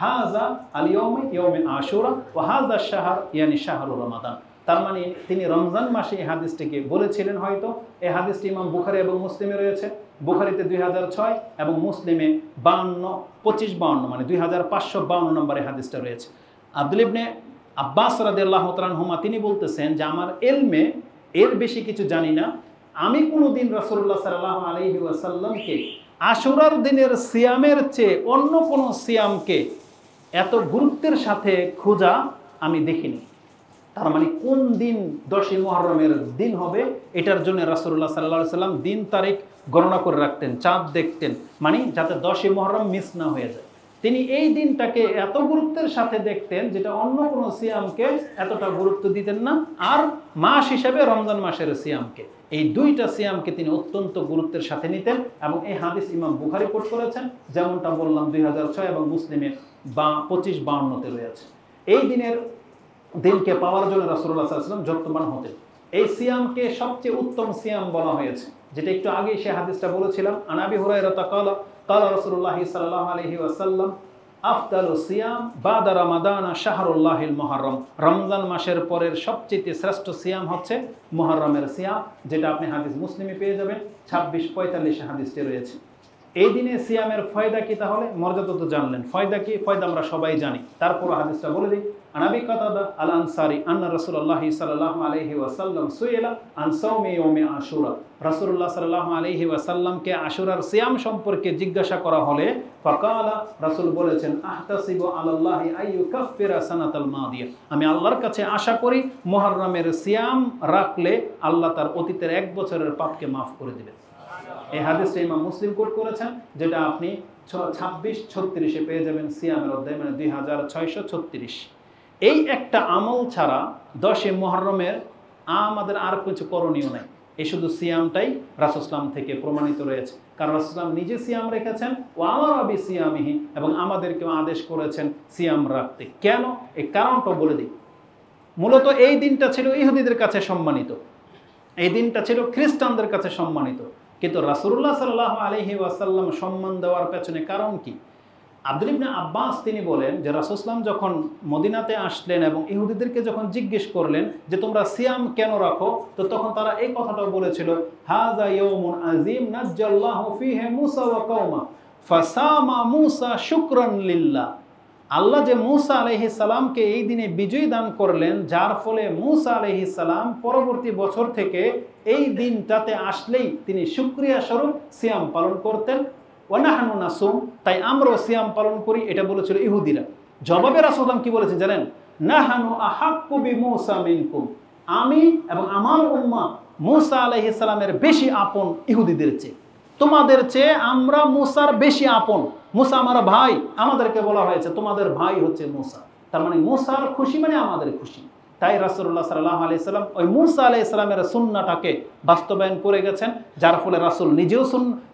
হাযা আল ইয়াউম ইয়াউমে আশুরা ওয়া হাযা শাহর ইয়ানি শাহরু রমাদান। তার মানে তিনি রমজান মাসে এই হাদিসটিকে বলেছিলেন। হয়তো এই হাদিসটি ইমাম বুখারী এবং মুসলিমে রয়েছে। বুখারীতে 2006 এবং মুসলিমে 2552, মানে 2552 নম্বরে হাদিসটা রয়েছে। আব্দুল ইবনে আব্বাস রাদিয়াল্লাহু তাআলা আনহুমা তিনি বলতেছেন যে আমার ইলমে এর বেশি কিছু জানি না, আমি কোনোদিন রাসূলুল্লাহ সাল্লাল্লাহু আলাইহি ওয়াসাল্লামকে আশুরার দিনের সিয়ামের চেয়ে অন্য কোনো সিয়ামকে এত গুরুত্বের সাথে খোঁজা আমি দেখিনি। তার মানে কোন দিন 10ই মুহররমের দিন হবে, এটার জন্য রাসূলুল্লাহ সাল্লাল্লাহু আলাইহি ওয়াসাল্লাম দিন তারিখ গণনা করে রাখতেন, চাঁদ দেখতেন, মানে যাতে 10ই মুহররম মিস না হয়ে যায়। তিনি এই দিনটাকে এত গুরুত্বের সাথে দেখতেন, যেটা অন্য কোনো সিয়ামকে এতটা গুরুত্ব দিতেন না। আর মাস হিসেবে রমজান মাসের সিয়ামকে, এই 2টা সিয়ামকে তিনি অত্যন্ত গুরুত্বের সাথে নিতেন। এবং এই হাদিস ইমাম বুখারী কোট করেছেন, যেমনটা বললাম 2006 এবং মুসলিমে 2552-তে রয়েছে। এই দিনকে পাওয়ার জন্য রাসূলুল্লাহ সাল্লাল্লাহু আলাইহি ওয়াসাল্লাম যত্নবান হতেন। এই সিয়ামকে সবচেয়ে উত্তম সিয়াম বলা হয়েছে, যেটা একটু আগেই সে হাদিসটা বলেছিলাম। আন আবি হুরায়রা ক্বালা ক্বালা রাসূলুল্লাহ সাল্লাল্লাহু আলাইহি ওয়াসাল্লাম আফদালুস সিয়াম বাদা রমাদান শাহরুল্লাহিল মুহররম। রমজান মাসের পরের সবচেয়ে শ্রেষ্ঠ সিয়াম হচ্ছে মুহররমের সিয়াম, যেটা আপনি হাদিস মুসলিমে পেয়ে যাবেন। 2645 হাদিসটি রয়েছে। এই দিনে সিয়ামের ফায়দা কি, তাহলে মর্যাদা তো জানলেন, ফায়দা কি? ফায়দা আমরা সবাই জানি, তারপর হাদিসটা বলে দিই। আন আবি কাতাদা আল আনসারী আন্না রাসূলুল্লাহ সাল্লাল্লাহু আলাইহি ওয়াসাল্লাম সুইলা আন সাওমি ইয়াউমি আশুরা। রাসূলুল্লাহ সাল্লাল্লাহু আলাইহি ওয়াসাল্লামকে আশুরার সিয়াম সম্পর্কে জিজ্ঞাসা করা হলে ফাকালা, রাসূল বলেছেন, আহতাসিবু আলাল্লাহি আইয়ুকাফিরা সানাতাল মাদিয়া, আমি আল্লাহর কাছে আশা করি মুহররমের সিয়াম রাখলে আল্লাহ তার অতীতের 1 বছরের পাপকে মাফ করে দিবেন। এই হাদিসটা ইমাম মুসলিম কোট করেছেন, যেটা আপনি 2636-এ পেয়ে যাবেন সিয়ামের অধ্যায়, মানে 2636। এই একটা আমল ছাড়া 10ই মুহররমের আমাদের আর কিছু করণীয় নাই। এই শুধু সিয়ামটাই রাসূল সাল্লাল্লাহু থেকে প্রমাণিত রয়েছে, কারণ রাসূল সাল্লাল্লাহু নিজে সিয়াম রেখেছেন, ওয়া আমারা বিসিয়ামিহি, এবং আমাদেরকেও আদেশ করেছেন সিয়াম রাখতে। কেন? এই কারণটা বলে দিই। মূলত এই দিনটা ছিল ইহুদিদের কাছে সম্মানিত, এই দিনটা ছিল খ্রিস্টানদের কাছে সম্মানিত, কিন্তু রাসূলুল্লাহ সাল্লাল্লাহু আলাইহি ওয়াসাল্লাম সম্মান দেওয়ার পেছনে কারণ কি? আব্দুল ইবনে আব্বাস তিনি বলেন যে রাসূল সাল্লাল্লাহু আলাইহি ওয়াসাল্লাম যখন মদিনাতে আসলেন এবং ইহুদিদেরকে যখন জিজ্ঞেস করলেন যে তোমরা সিয়াম কেন রাখো, তো তখন তারা এই কথাটাও বলেছিল, হাযা ইয়াউমুন আযীম নাজ্জাল্লাহু ফীহি মূসা ওয়া কওমা ফাসামা মূসা শুকরান লিল্লাহ। আল্লাহ যে মূসা আলাইহিস সালামকে এই দিনে বিজয় দান করলেন, যার ফলে মূসা আলাইহিস সালাম পরবর্তী বছর থেকে এই দিনটাতে আসলেই তিনি শুকরিয়া স্বরূপ সিয়াম পালন করতেন। ওয়ানাহানু নাসুম, তাই আমরাও সিয়াম পালন করি, এটা বলেছিল ইহুদিরা। জবাবে রাসূল সাল্লাল্লাহু কি বলেছেন জানেন? নাহানু আহাক্কু বিমূসা মিনকুম, আমি এবং আমার উম্মাহ মূসা আলাইহিস সালামের বেশি আপন ইহুদিদের চেয়ে, তোমাদের চেয়ে আমরা মূসার বেশি আপন। মূসা আমার ভাই, আমাদেরকে বলা হয়েছে তোমাদের ভাই হচ্ছে মূসা। তার মানে মূসার খুশি মানে আমাদের খুশি। তাই রাসূলুল্লাহ সাল্লাল্লাহু আলাইহি সাল্লাম ওই মূসা আলাইহিস সালামের সুন্নাহটাকে বাস্তবায়ন করে গেছেন, যার ফলে রাসূল নিজেও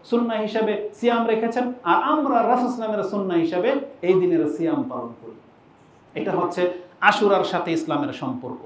সুন্নাহ হিসেবে সিয়াম রেখেছেন, আর আমরা রাসূল সাল্লামের সুন্নাহ হিসেবে এই দিনের সিয়াম পালন করি। এটা হচ্ছে আশুরার সাথে ইসলামের সম্পর্ক।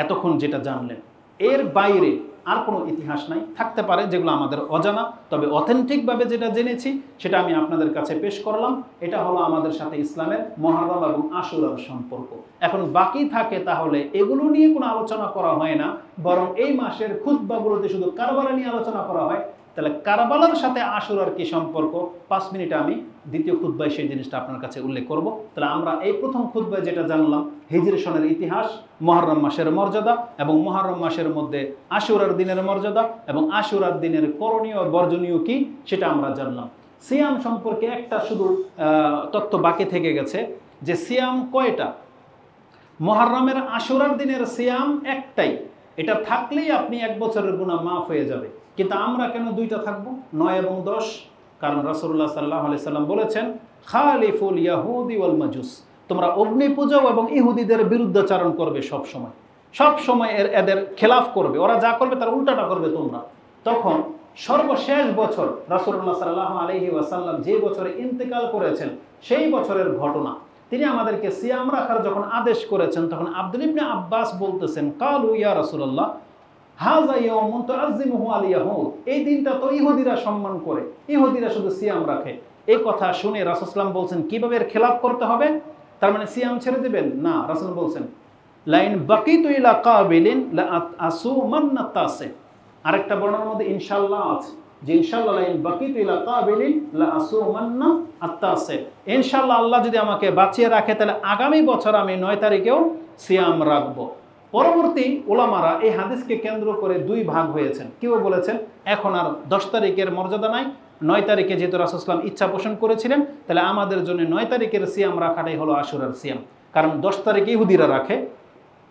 এতক্ষণ যেটা জানলেন, এর বাইরে আর কোনো ইতিহাস নাই, থাকতে পারে যেগুলো আমাদের অজানা, তবে অথেন্টিকভাবে যেটা জেনেছি সেটা আমি আপনাদের কাছে পেশ করলাম। এটা হলো আমাদের সাথে ইসলামের মুহররম এবং আশুরার সম্পর্ক। এখন বাকি থাকে তাহলে এগুলো নিয়ে কোনো আলোচনা করা হয় না, বরং এই মাসের খুতবাগুলোতে শুধু কারবালা নিয়ে আলোচনা করা হয়। তাহলে কারবালার সাথে আশুরার কি সম্পর্ক, 5 মিনিটে আমি দ্বিতীয় খুতবায় সেই জিনিসটা আপনার কাছে উল্লেখ করব। তাহলে আমরা এই প্রথম খুতবায় যেটা জানলাম হিজরি সনের ইতিহাস, মুহররম মাসের মর্যাদা এবং মুহররম মাসের মধ্যে আশুরার দিনের মর্যাদা এবং আশুরার দিনের করণীয় বর্জনীয় কি সেটা আমরা জানলাম। সিয়াম সম্পর্কে একটা শুধু তথ্য বাকি থেকে গেছে, যে সিয়াম কয়টা? মুহররমের আশুরার দিনের সিয়াম একটাই, এটা থাকলেই আপনি 1 বছরের গুনাহ মাফ হয়ে যাবে। কিন্তু আমরা কেন 2টা থাকবো, 9 এবং 10? কারণ রাসূলুল্লাহ সাল্লাল্লাহু আলাইহি সাল্লাম বলেছেন, খালিফুল ইয়াহুদি ওয়াল মাজুস, তোমরা অগ্নি পূজা এবং ইহুদিদের বিরুদ্ধাচরণ করবে, সব সময় এদের খেলাফ করবে, ওরা যা করবে তার উল্টাটা করবে তোমরা। তখন সর্বশেষ বছর রাসূলুল্লাহ সাল্লাল্লাহু আলাইহি ওয়াসাল্লাম যে বছরে ইন্তেকাল করেছেন সেই বছরের ঘটনা, তিনি আমাদেরকে সিয়াম রাখার যখন আদেশ করেছেন, তখন আব্দুল ইবনে আব্বাস বলতেছেন, কালু ইয়া রাসূলুল্লাহ হাযা ইয়াউমুন তুআযযিমুহু আল ইয়াহুদ, এই দিনটা তো ইহুদিরা সম্মান করে, ইহুদিরা শুধু সিয়াম রাখে। এই কথা শুনে রাসূল সাল্লাল্লাহু আলাইহি ওয়াসাল্লাম বলছেন, কিভাবে এর খেলাফ করতে হবে? তার মানে সিয়াম ছেড়ে দিবেন না? রাসূল বলছেন, লাইন বাকিতু ইলা কাবিলিন লা আসুমান্না তাসে। আরেকটা বর্ণনার মধ্যে ইনশাআল্লাহ আছে যে ইনশাআল্লাহ লাইন বাকিতু ইলা কাবিলিন লা আসুমান্না আত্তাসে, ইনশাআল্লাহ আল্লাহ যদি আমাকে বাঁচিয়ে রাখে তাহলে আগামী বছর আমি 9 তারিখেও সিয়াম রাখবো। পরবর্তী ওলামারা এই হাদিসকে কেন্দ্র করে 2 ভাগ হয়েছেন। কেউ বলেছেন এখন আর 10 তারিখের মর্যাদা নাই, 9 তারিখে যেহেতু রাসূল সাল্লাল্লাহু আলাইহি ওয়াসাল্লাম ইচ্ছা পোষণ করেছিলেন, তাহলে আমাদের জন্য 9 তারিখের সিয়াম রাখাটাই হলো আশুরার সিয়াম, কারণ 10 তারিখে ইহুদিরা রাখে,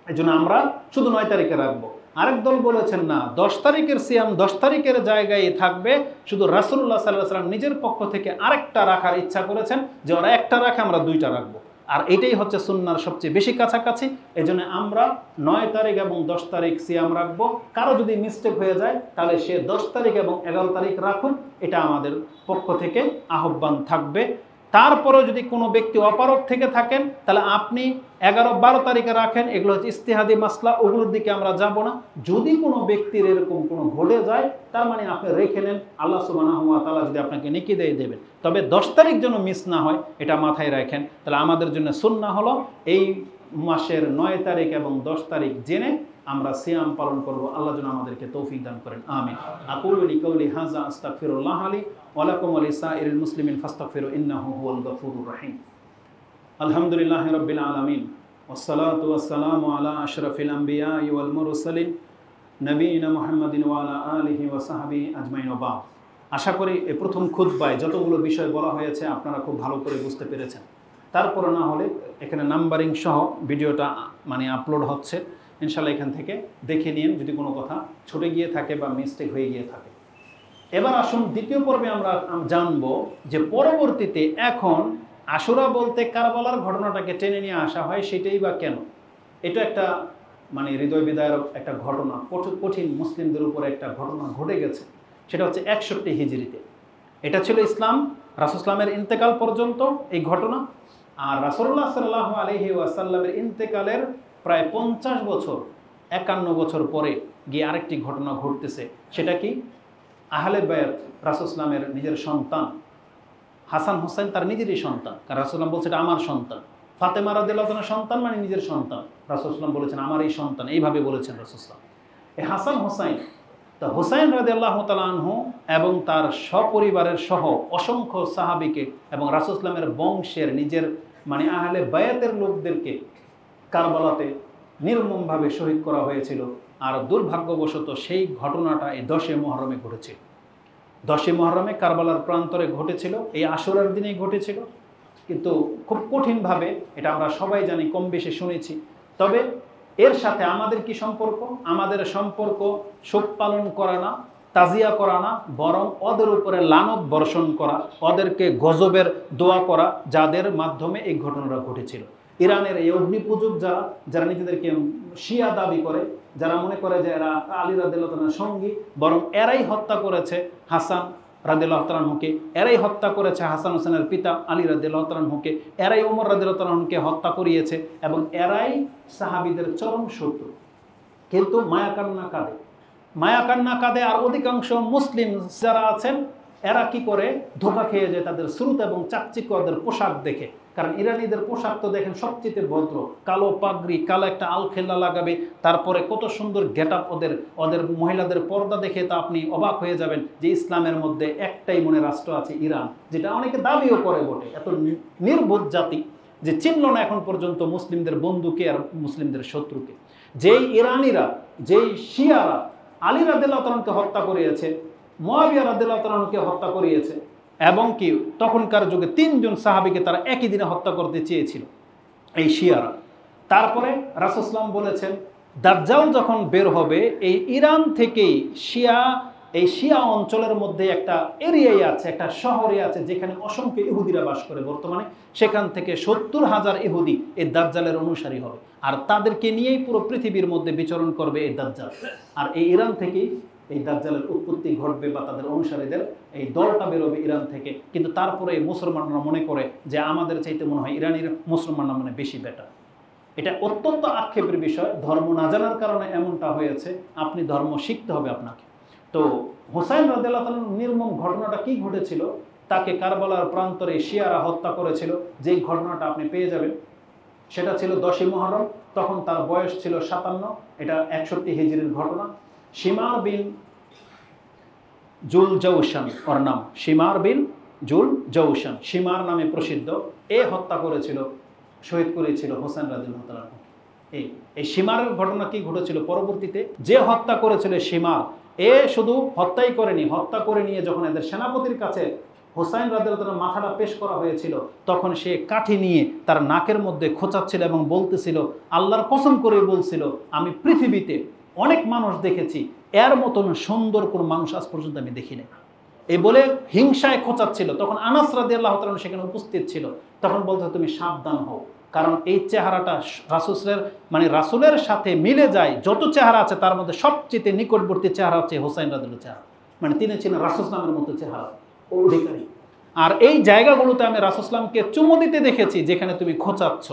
এই জন্য আমরা শুধু 9 তারিখে রাখবো। আরেক দল বলেছেন না, 10 তারিখের সিয়াম 10 তারিখের জায়গায় থাকবে, শুধু রাসূলুল্লাহ সাল্লাল্লাহু আলাইহি ওয়াসাল্লাম নিজের পক্ষ থেকে আরেকটা রাখার ইচ্ছা করেছেন, যে ওরা একটা রাখে আমরা 2টা রাখবো, আর এটাই হচ্ছে সুন্নাহর সবচেয়ে বেশি কাছাকাছি। এই জন্য আমরা 9 তারিখ এবং 10 তারিখ সিয়াম রাখবো। কারো যদি মিস্টেক হয়ে যায় তাহলে সে 10 তারিখ এবং 11 তারিখ রাখুন, এটা আমাদের পক্ষ থেকে আহ্বান থাকবে। তারপরেও যদি কোনো ব্যক্তি অপারগ থেকে থাকেন তাহলে আপনি 11-12 তারিখে রাখেন, এগুলো হচ্ছে ইজতিহাদি মাসলা, ওগুলোর দিকে আমরা যাব না। যদি কোনো ব্যক্তির এরকম কোনো ঘটে যায় তার মানে আপনি রেখে নেন, আল্লাহ সুবহানাহু ওয়া তাআলা যদি আপনাকে নেকি দিয়ে দেবেন, তবে 10 তারিখ যেন মিস না হয় এটা মাথায় রাখেন। তাহলে আমাদের জন্য সুন্নাহ হলো এই মাসের 9 তারিখ এবং 10 তারিখ জেনে আমরা সিয়াম পালন করব। আল্লাহ যেন আমাদেরকে তৌফিক দান করেন, আমিন। আকুলু লিকাউলি হাযা আস্তাগফিরুল্লাহ লি ওয়া লাকুম ওয়া লিসাইরিল মুসলিমিন ফাস্তাগফিরু ইন্নাহু হুয়াল গফুরুর রহিম। আলহামদুলিল্লাহি রাব্বিল আলামিন ওয়াসসালাতু ওয়াসসালামু আলা আশরাফিল আমবিয়া ওয়াল মুরসালিন নবিয়িনা মুহাম্মাদিন ওয়া আলা আলিহি ওয়া সাহবিহি আজমাইন ওয়া বা'দ। আশা করি এই প্রথম খুতবায় যতগুলো বিষয় বলা হয়েছে আপনারা খুব ভালো করে বুঝতে পেরেছেন। তারপরে না হলে এখানে নাম্বারিং সহ ভিডিওটা আপলোড হচ্ছে, ইনশাআল্লাহ এখান থেকে দেখে নিন যদি কোনো কথা ছুটে গিয়ে থাকে বা মিস্টেক হয়ে গিয়ে থাকে। এবার আসুন দ্বিতীয় পর্বে আমরা জানবো যে পরবর্তীতে এখন আশুরা বলতে কারবালার ঘটনাটাকে টেনে নিয়ে আসা হয়, সেটাই বা কেন? এটা একটা হৃদয় বিদারক একটা ঘটনা, কঠিন মুসলিমদের উপরে একটা ঘটনা ঘটে গেছে। সেটা হচ্ছে 61 হিজরিতে। এটা ছিল রাসূল ইসলামের ইন্তেকাল পর্যন্ত এই ঘটনা। আর রাসূলুল্লাহ সাল্লাল্লাহু আলাইহি ওয়াসাল্লামের ইন্তেকালের প্রায় 50 বছর 51 বছর পরে গিয়ে আরেকটি ঘটনা ঘটতেছে। সেটা কি? আহলে বায়াত রাসূল ইসলামের নিজের সন্তান হাসান হোসেন তার নিজেরই সন্তান, কারণ রাসূল ইসলাম বলছে এটা আমার সন্তান। ফাতেমা রাদিয়াল্লাহু তাআলার সন্তান নিজের সন্তান, রাসূল ইসলাম বলেছেন আমার এই সন্তান, এইভাবে বলেছেন রাসূল ইসলাম। এই হাসান হোসাইন, তা হোসাইন রাদিয়াল্লাহু তাআলা আনহু এবং তার সপরিবারের সহ অসংখ্য সাহাবীকে এবং রাসূল ইসলামের বংশের নিজের আহলে বায়াতের লোকদেরকে কারবালাতে নির্মমভাবে শহীদ করা হয়েছিল। আর দুর্ভাগ্যবশত সেই ঘটনাটা এই 10 মুহররমে ঘটেছিল। 10 মুহররমে কারবালার প্রান্তরে ঘটেছিল, এই আশুরার দিনেই ঘটেছিল, কিন্তু খুব কঠিনভাবে। এটা আমরা সবাই জানি, কম বেশি শুনেছি। তবে এর সাথে আমাদের কি সম্পর্ক? আমাদের সম্পর্ক শোক পালন করা না, তাজিয়া করা না, বরং ওদের উপরে লানত বর্ষণ করা, ওদেরকে গজবের দোয়া করা, যাদের মাধ্যমে এই ঘটনাটা ঘটেছিল। ইরানের এই অগ্নিপূজক যারা নিজেদেরকে শিয়া দাবি করে, যারা মনে করে যে এরা আলী রাদিয়াল্লাহু তাআলার সঙ্গী, বরং এরাই হত্যা করেছে হাসান রাদিয়াল্লাহু তাআলা আনহুকে, এরাই হত্যা করেছে হাসান হোসেনের পিতা আলী রাদিয়াল্লাহু তাআলা আনহুকে, এরাই ওমর রাদিয়াল্লাহু তাআলা আনহুকে হত্যা করিয়েছে, এবং এরাই সাহাবীদের চরম শত্রু। কিন্তু মায়া কান্না কাঁদে, মায়া কান্না কাঁদে। আর অধিকাংশ মুসলিম যারা আছেন এরা কি করে, ধোঁকা খেয়ে যায় তাদের শ্রুত এবং চাকচিক্য ওদের পোশাক দেখে। কারণ ইরানিদের পোশাক তো দেখেন সবচেয়ে ভদ্র, কালো পাগড়ি, কালো একটা আলখেল্লা লাগাবে, তারপরে কত সুন্দর গেট আপ ওদের, ওদের মহিলাদের পর্দা দেখে তা আপনি অবাক হয়ে যাবেন যে ইসলামের মধ্যে একটাই মনে রাষ্ট্র আছে ইরান, যেটা অনেকে দাবিও করে বটে। এত নির্বোধ জাতি যে চিনল না এখন পর্যন্ত মুসলিমদের বন্ধুকে আর মুসলিমদের শত্রুকে। যেই ইরানিরা, যেই শিয়ারা আলী রাদিয়াল্লাহু তাআলাকে হত্যা করিয়েছে, মুয়াবিয়া রাদিয়াল্লাহু তাআলাকে হত্যা করিয়েছে, এবং কি তখনকার যুগে 3 জন সাহাবীকে তারা একই দিনে হত্যা করতে চেয়েছিল এই শিয়ারা। তারপরে রাসূল সাল্লাল্লাহু আলাইহি ওয়াসাল্লাম বলেছেন দাজ্জাল যখন বের হবে এই ইরান থেকেই এই শিয়া অঞ্চলের মধ্যে একটা এরিয়াই আছে, একটা শহরে আছে যেখানে অসংখ্য ইহুদিরা বাস করে বর্তমানে, সেখান থেকে 70,000 ইহুদি এই দাজ্জালের অনুসারী হবে, আর তাদেরকে নিয়েই পুরো পৃথিবীর মধ্যে বিচরণ করবে এই দাজ্জাল। আর এই ইরান থেকেই এই দাজ্জালের উৎপত্তি ঘটবে বা তাদের অনুসারীদের এই দলটা বেরোবে ইরান থেকে। কিন্তু তারপরে মুসলমানরা মনে করে যে আমাদের চাইতে মনে হয় ইরানের মুসলমানরা মনে বেশি বেটার। এটা অত্যন্ত আক্ষেপের বিষয়, ধর্ম না জানার কারণে এমনটা হয়েছে। আপনি ধর্ম শিখতে হবে আপনাকে। তো হুসাইন রাদিয়াল্লাহু তাআলার নির্মম ঘটনাটা কি ঘটেছিল, তাকে কারবালার প্রান্তরে শিয়ারা হত্যা করেছিল, যেই ঘটনাটা আপনি পেয়ে যাবেন সেটা ছিল 10ই মুহররম। তখন তার বয়স ছিল 57, এটা 61 হিজরির ঘটনা। শিমার বিন জুল জৌশান ওর নাম, শিমার বিন জুল জৌশান, শিমার নামে প্রসিদ্ধ। এ হত্যা করেছিল, শহীদ করেছিল হোসেন রাদিয়াল্লাহু তাআলা। এই শিমারের ঘটনা কি ঘটেছিল, পরবর্তীতে যে হত্যা করেছিল শিমার, এ শুধু হত্যাই করেনি, হত্যা করে নিয়ে যখন এদের সেনাপতির কাছে হোসাইন রাদিয়াল্লাহু তাআলার মাথাটা পেশ করা হয়েছিল, তখন সে কাঠি নিয়ে তার নাকের মধ্যে খোঁচাচ্ছিল এবং বলতেছিল, আল্লাহর কসম করে বলছিল, আমি পৃথিবীতে অনেক মানুষ দেখেছি, এর মতন সুন্দর কোন মানুষ আজ পর্যন্ত আমি দেখিনি। এই বলে হিংসায় খোঁচাচ্ছিল। তখন আনাস রাদিয়াল্লাহু তাআলা সেখানে উপস্থিত ছিল। তখন বলতে তুমি সাবধান হও, কারণ এই চেহারাটা রাসূলের সাথে মিলে যায়। যত চেহারা আছে তার মধ্যে সবচেয়ে নিকটবর্তী চেহারা হচ্ছে হোসাইন রাদিয়াল্লাহু চেহারা, তিনি ছিলেন রাসূল নামের মতো চেহারা অধিকারী। আর এই জায়গাগুলোতে আমি রাসূল সাল্লামকে চুমু দিতে দেখেছি যেখানে তুমি খোঁচাচ্ছ,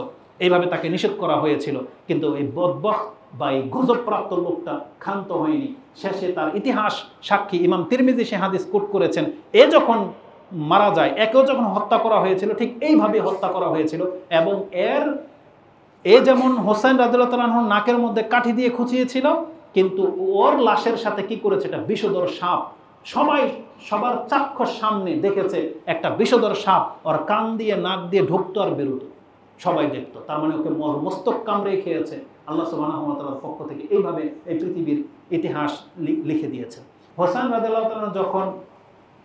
এইভাবে তাকে নিষেধ করা হয়েছিল। কিন্তু এই বদবখ বা এই গজবপ্রাপ্ত লোকটা ক্ষান্ত হয়নি। শেষে তার ইতিহাস সাক্ষী ইমাম তিরমিজি সে হাদিস কোট করেছেন, এ যখন মারা যায়, একেও যখন হত্যা করা হয়েছিল ঠিক এইভাবে হত্যা করা হয়েছিল। এবং এ যেমন হোসেন রাদিয়াল্লাহু তাআলা আনহুর নাকের মধ্যে কাঠি দিয়ে খুঁচিয়েছিল, কিন্তু ওর লাশের সাথে কি করেছে, একটা বিষধর সাপ, সবার চাক্ষুষ সামনে দেখেছে একটা বিষধর সাপ ওর কান দিয়ে নাক দিয়ে ঢুকতো আর বেরোতো, সবাই দেখতো। তার মানে ওকে মস্তক কামড়ে খেয়েছে। আল্লাহ সুবহানাহু ওয়া তাআলার পক্ষ থেকে এইভাবে এই পৃথিবীর ইতিহাস লিখে দিয়েছে। হোসেন রাদিয়াল্লাহু তাআলা যখন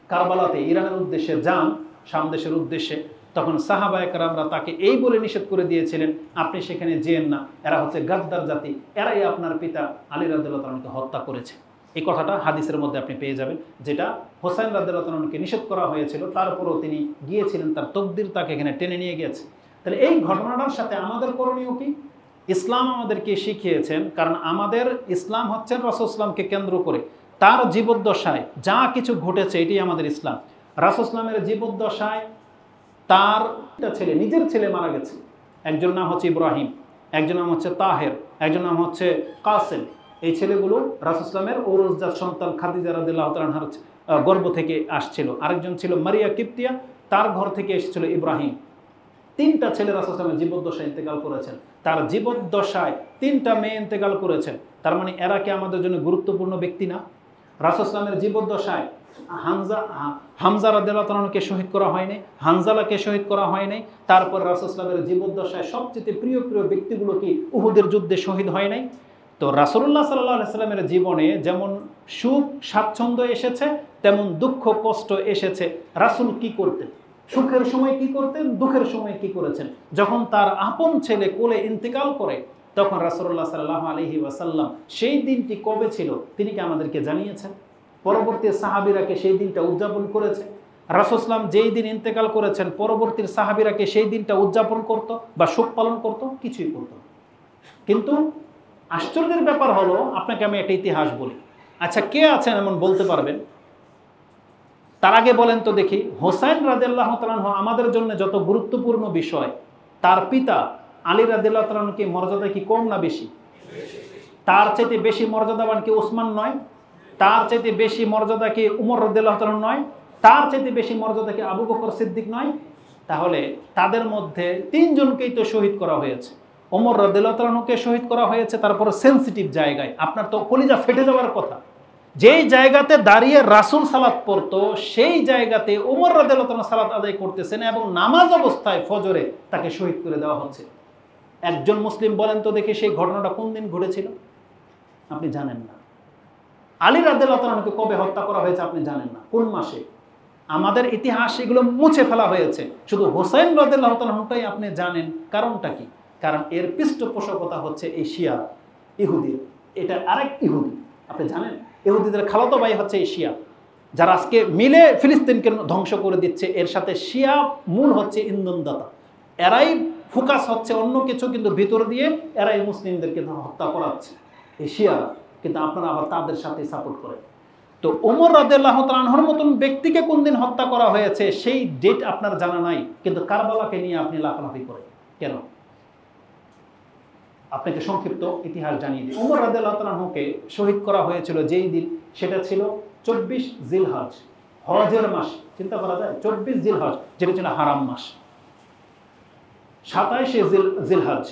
কারবালাতে ইরানের উদ্দেশ্যে যান, শাম দেশের উদ্দেশ্যে, তখন সাহাবায়ে কেরামরা তাকে এই বলে নিষেধ করে দিয়েছিলেন, আপনি সেখানে যেয়েন না, এরা হচ্ছে গাদ্দার জাতি, এরাই আপনার পিতা আলী রাদিয়াল্লাহু তাআলাকে হত্যা করেছে। এই কথাটা হাদিসের মধ্যে আপনি পেয়ে যাবেন, যেটা হোসেন রাদিয়াল্লাহু তাআলাকে নিষেধ করা হয়েছিল, তারপরেও তিনি গিয়েছিলেন, তার তকদির তাকে এখানে টেনে নিয়ে গিয়েছে। তাহলে এই ঘটনাটার সাথে আমাদের করণীয় কি? ইসলাম আমাদেরকে শিখিয়েছেন, কারণ আমাদের ইসলাম হচ্ছে রাসূল ইসলামকে কেন্দ্র করে, তার জীবদ্দশায় যা কিছু ঘটেছে এটি আমাদের ইসলাম। রাসূল ইসলামের জীবদ্দশায় তার ছেলে, নিজের ছেলে মারা গেছে। একজন নাম হচ্ছে ইব্রাহিম, একজন নাম হচ্ছে তাহের, একজন নাম হচ্ছে কাসেম। এই ছেলেগুলো রাসূল ইসলামের ঔরসজাত সন্তান খাদিজা রাদিয়াল্লাহু তাআলা আনহার গর্ভ থেকে আসছিল। আরেকজন ছিল মারিয়া কিপ্তিয়া, তার ঘর থেকে এসেছিল ইব্রাহিম। 3টা ছেলে রাসূল ইসলামের জীবদ্দশায় ইন্তেকাল করেছেন। তার জীবদ্দশায় 3টা মেয়ে ইন্তেকাল করেছেন। তার মানে এরা কি আমাদের জন্য গুরুত্বপূর্ণ ব্যক্তি না? রাসূল ইসলামের জীবদ্দশায় হামজা রাদিয়াল্লাহু তাআলাকে শহীদ করা হয়নি, হানজালাকে শহীদ করা হয়নি। তারপর রাসূল ইসলামের জীবদ্দশায় সবচেয়ে প্রিয় ব্যক্তিগুলো কি উহুদের যুদ্ধে শহীদ হয় নাই? তো রাসূলুল্লাহ সাল্লাল্লাহু আলাইহি সাল্লামের জীবনে যেমন সুখ স্বাচ্ছন্দ্য এসেছে, তেমন দুঃখ কষ্ট এসেছে। রাসূল কি করতেন? সুখের সময় কি করতেন, দুঃখের সময় কি করেছেন? যখন তার আপন ছেলে কোলে ইন্তেকাল করে, তখন রাসূলুল্লাহ সাল্লাল্লাহু আলাইহি ওয়াসাল্লাম সেই দিনটি কবে ছিল তিনি কি আমাদেরকে জানিয়েছেন? পরবর্তী সাহাবীরাকে সেই দিনটা উদযাপন করেছে। রাসূল সাল্লাল্লাহু যেই দিন ইন্তেকাল করেছেন, পরবর্তী সাহাবীরাকে সেই দিনটা উদযাপন করত বা শোক পালন করত? কিছুই করত না। কিন্তু আশ্চর্যের ব্যাপার হলো, আপনাকে আমি একটা ইতিহাস বলি। আচ্ছা, কে আছেন এমন বলতে পারবেন? তার আগে বলেন তো দেখি, হোসেন রাদিয়াল্লাহু তাআলা আমাদের জন্য যত গুরুত্বপূর্ণ বিষয়, তার পিতা আলী রাদিয়াল্লাহু তাআলা কি মর্যাদা কি কম না বেশি? তার চাইতে বেশি মর্যাদাবান কি ওসমান নয়? তার চাইতে বেশি মর্যাদা কি উমর রাদিয়াল্লাহু তাআলা নয়? তার চাইতে বেশি মর্যাদা কি আবু বকর সিদ্দিক নয়? তাহলে তাদের মধ্যে তিনজনকেই তো শহীদ করা হয়েছে। ওমর রাদিয়াল্লাহু তাআলাকে শহীদ করা হয়েছে, তারপরে সেনসিটিভ জায়গায়, আপনার তো কলিজা ফেটে যাওয়ার কথা। যেই জায়গাতে দাঁড়িয়ে রাসূল সালাত পড়তো সেই জায়গাতে ওমর রাদিয়াল্লাহু তাআলা সালাত আদায় করতেছেন এবং নামাজ অবস্থায় ফজরে তাকে শহীদ করে দেওয়া হচ্ছে। একজন মুসলিম বলেন তো দেখি সেই ঘটনাটা কোন দিন ঘটেছিল? আপনি জানেন না। আলী রাদিয়াল্লাহু তাআলাকে কবে হত্যা করা হয়েছে আপনি জানেন না, কোন মাসে? আমাদের ইতিহাস এগুলো মুছে ফেলা হয়েছে, শুধু হোসেন রাদিয়াল্লাহু তাআলাটাই আপনি জানেন। কারণটা কি? কারণ এর পৃষ্ঠপোষকতা হচ্ছে এই শিয়া ইহুদি, এটা আরেক ইহুদি। আপনি জানেন ইহুদিদের খালাতো ভাই হচ্ছে এই শিয়া, যারা আজকে মিলে ফিলিস্তিনকে ধ্বংস করে দিচ্ছে। এর সাথে শিয়া মূল হচ্ছে ইন্ধনদাতা, এরাই ফোকাস হচ্ছে অন্য কিছু, কিন্তু ভিতর দিয়ে এরাই মুসলিমদেরকে হত্যা করাচ্ছে এই শিয়ারা, কিন্তু আপনারা আবার তাদের সাথে সাপোর্ট করেন। তো ওমর রাদিয়াল্লাহু তাআলার মতন ব্যক্তিকে কোন দিন হত্যা করা হয়েছে সেই ডেট আপনার জানা নাই, কিন্তু কারবালাকে নিয়ে আপনি লাফালাফি করেন কেন? আপনাকে সংক্ষিপ্ত ইতিহাস জানিয়ে দিই। ওমর রাদিয়াল্লাহু তাআলাকে শহীদ করা হয়েছিল যেই দিন, সেটা ছিল 24 জিলহজ, হজের মাস। চিন্তা করা যায় 24 জিলহজ, যেটা ছিল হারাম মাস। 27 জিলহজ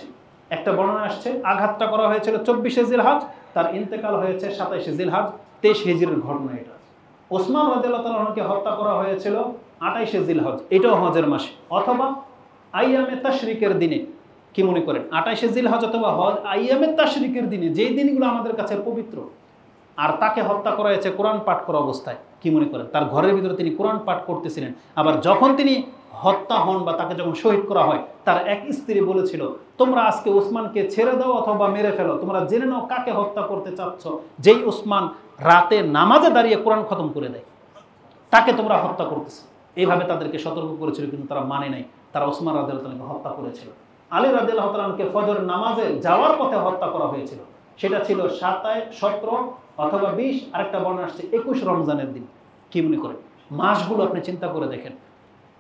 একটা বর্ণনা আসছে আঘাতটা করা হয়েছিল 24 জিলহজ, তার ইন্তেকাল হয়েছে 27 জিলহজ, 23 হিজরির ঘটনা এটা। ওসমান রাদিয়াল্লাহু তাআলাকে হত্যা করা হয়েছিল 28 জিলহজ, এটাও হজের মাসে, অথবা আইয়ামে তাশরিকের দিনে। কি মনে করেন? 28 জিলহজ অথবা আইয়ামে তাশরিকের দিনে, যেই দিনগুলো আমাদের কাছে পবিত্র। আর তাকে হত্যা করা হয়েছে কোরআন পাঠ করা অবস্থায়। কি মনে করেন? তার ঘরের ভিতরে তিনি কোরআন পাঠ করতেছিলেন। আবার যখন তিনি হত্যা হন বা তাকে যখন শহীদ করা হয়, তার এক স্ত্রী বলেছিল, তোমরা আজকে ওসমানকে ছেড়ে দাও অথবা মেরে ফেলো, তোমরা জেনে নাও কাকে হত্যা করতে চাচ্ছ। যেই ওসমান রাতে নামাজে দাঁড়িয়ে কোরআন খতম করে দেয়, তাকে তোমরা হত্যা করতেছো। এইভাবে তাদেরকে সতর্ক করেছিল, কিন্তু তারা মানে নাই, তারা ওসমান রাদিয়াল্লাহু তাআলাকে হত্যা করেছিল। আলী রাদিয়াল্লাহু তাআলাকে ফজর নামাজে যাওয়ার পথে হত্যা করা হয়েছিল, সেটা ছিল 27, 17 অথবা 20, আরেকটা বর্ণনা আসছে 21 রমজানের দিন। কি মনে করেন? মাসগুলো আপনি চিন্তা করে দেখেন,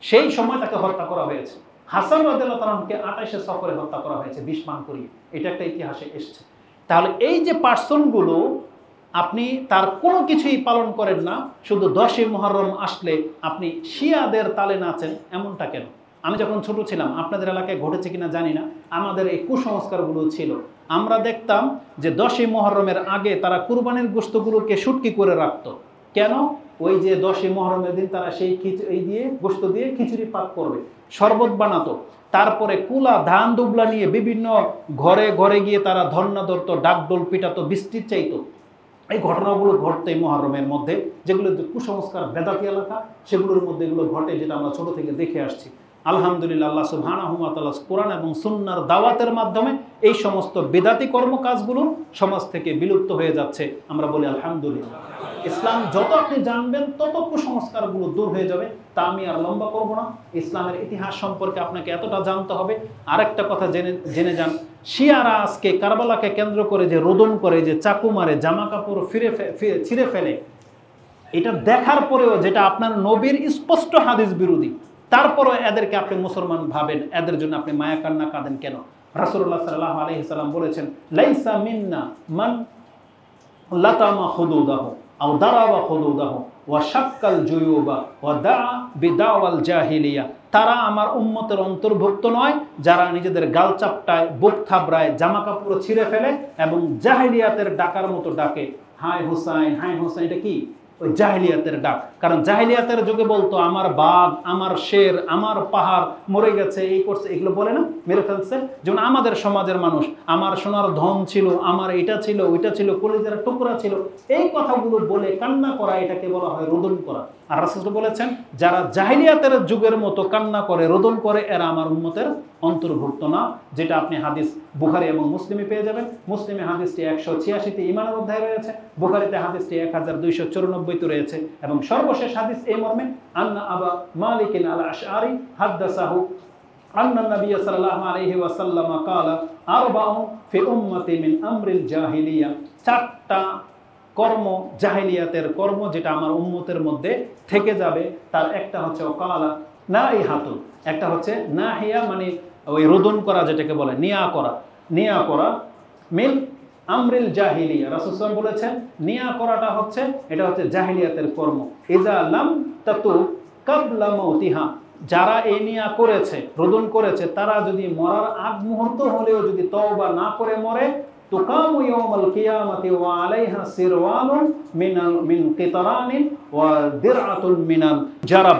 সেই সময় তাকে হত্যা করা হয়েছে। হাসান রাদিয়াল্লাহু তাআলাকে 28 সফরে হত্যা করা হয়েছে 20 পান করিয়ে, এটা একটা ইতিহাসে এসছে। তাহলে এই যে পার্সনগুলো, আপনি তার কোনো কিছুই পালন করেন না, শুধু 10ই মুহররম আসলে আপনি শিয়াদের তালে নাচেন, এমনটা কেন? আমি যখন ছোট ছিলাম, আপনাদের এলাকায় ঘটেছে কিনা জানি না, আমাদের এই কুসংস্কারগুলো ছিল। আমরা দেখতাম যে 10ই মুহররমের আগে তারা কুরবানির গোশতগুলোকে শুটকি করে রাখতো। কেন? ওই যে 10ই মুহররমের দিন তারা সেই গোশত দিয়ে খিচুড়ি পাক করবে, শরবত বানাতো। তারপরে কুলা ধান দুবলা নিয়ে বিভিন্ন ঘরে ঘরে গিয়ে তারা ধর্ণা ধরতো, ডাকডোল পিটাতো, বৃষ্টির চাইতো। এই ঘটনাগুলো ঘটতো এই মুহররমের মধ্যে, যেগুলো কুসংস্কার বেদাতি এলাকা, সেগুলোর মধ্যে এগুলো ঘটে, যেটা আমরা ছোট থেকে দেখে আসছি। আলহামদুলিল্লাহ, আল্লাহ সুবহানাহু ওয়া তাআলা কোরআন এবং সুন্নাহর দাওয়াতের মাধ্যমে এই সমস্ত বেদাতি কর্মকাজগুলো সমাজ থেকে বিলুপ্ত হয়ে যাচ্ছে। আমরা বলি আলহামদুলিল্লাহ। ইসলাম যত আপনি জানবেন তত কুসংস্কারগুলো দূর হয়ে যাবে। তা আমি আর লম্বা করব না, ইসলামের ইতিহাস সম্পর্কে আপনাকে এতটা জানতে হবে। আরেকটা কথা জেনে যান, শিয়ারা আজকে কারবালাকে কেন্দ্র করে যে রোদন করে, যে চাকু মারে, জামা কাপড় ছিঁড়ে ফেলে, এটা দেখার পরেও, যেটা আপনার নবীর স্পষ্ট হাদিস বিরোধী, তারপরও এদেরকে আপনি মুসলমান ভাবেন, এদের জন্য আপনি মায়া কান্না কাঁদেন কেন? রাসূলুল্লাহ সাল্লাল্লাহু আলাইহি সাল্লাম বলেছেন, লাইসা মিন্না মান লাতামা হুদুদাহু আও দারাবা হুদুদাহু ওয়া শাক্কাল জুয়ুবা ওয়া দাআ বিদাওয়াল জাহিলিয়া। তারা আমার উম্মতের অন্তর্ভুক্ত নয় যারা নিজেদের গাল চাপটায়, বুক থাবড়ায়, জামা কাপড় ছিঁড়ে ফেলে এবং জাহিলিয়াতের ডাকার মতো ডাকে, হাই হুসাইন, হাই হুসাইন। এটা কি? ওই জাহিলিয়াতের ডাক। কারণ জাহিলিয়াতের যুগে বলতো আমার বাঘ, আমার শের, আমার পাহাড় মরে গেছে, এই করছে, এগুলো বলে না, মেরে ফেলছে। যেমন আমাদের সমাজের মানুষ, আমার সোনার ধন ছিল, আমার এটা ছিল, ওইটা ছিল, কলিজার টুকরা ছিল, এই কথাগুলো বলে কান্না করা, এটাকে বলা হয় রোদন করা। আর রাসূল বলেছেন, যারা জাহিলিয়াতের যুগের মতো কান্না করে, রোদন করে, এরা আমার উম্মতের অন্তর্ভুক্ত না। যেটা আপনি হাদিস বুখারী এবং মুসলিমে পেয়ে যাবেন। মুসলিমে হাদিসটি 186তে ঈমানের অধ্যায় রয়েছে, বুখারীতে হাদিসটি 1294 রয়েছে। এবং সর্বশেষ হাদিস এই মর্মে, আন্না আবা মালিক আল আশআরি হাদাসাহু আন্না নবী সাল্লাল্লাহু আলাইহি ওয়াসাল্লাম ক্বালা আরবাউ ফি উম্মতি মিন আমরিল জাহিলিয়া। 4টা কর্ম, জাহিলিয়াতের কর্ম, যেটা আমার উম্মতের মধ্যে থেকে যাবে। তার একটা হচ্ছে ওকালা না এই হাতুন, একটা হচ্ছে নাহিয়া, মানে ওই রোদন করা, যেটাকে বলে নিয়া করা, মিন আমরিল জাহিলিয়া। রাসূল সাল্লাল্লাহু আলাইহি ওয়াসাল্লাম বলেছেন নিয়া করাটা হচ্ছে এটা হচ্ছে জাহিলিয়াতের কর্ম। ইজা লাম তাতু কাবলা মাউতিহা, যারা এই নিয়া করেছে, রোদন করেছে, তারা যদি মরার আগ মুহূর্ত হলেও যদি তওবা না করে মরে, তুকামু ইয়াউমাল কিয়ামাতি ওয়া আলাইহা সিরওয়ানুন মিন কিতরানিন ওয়া দিরআতুন মিনাল জারাব।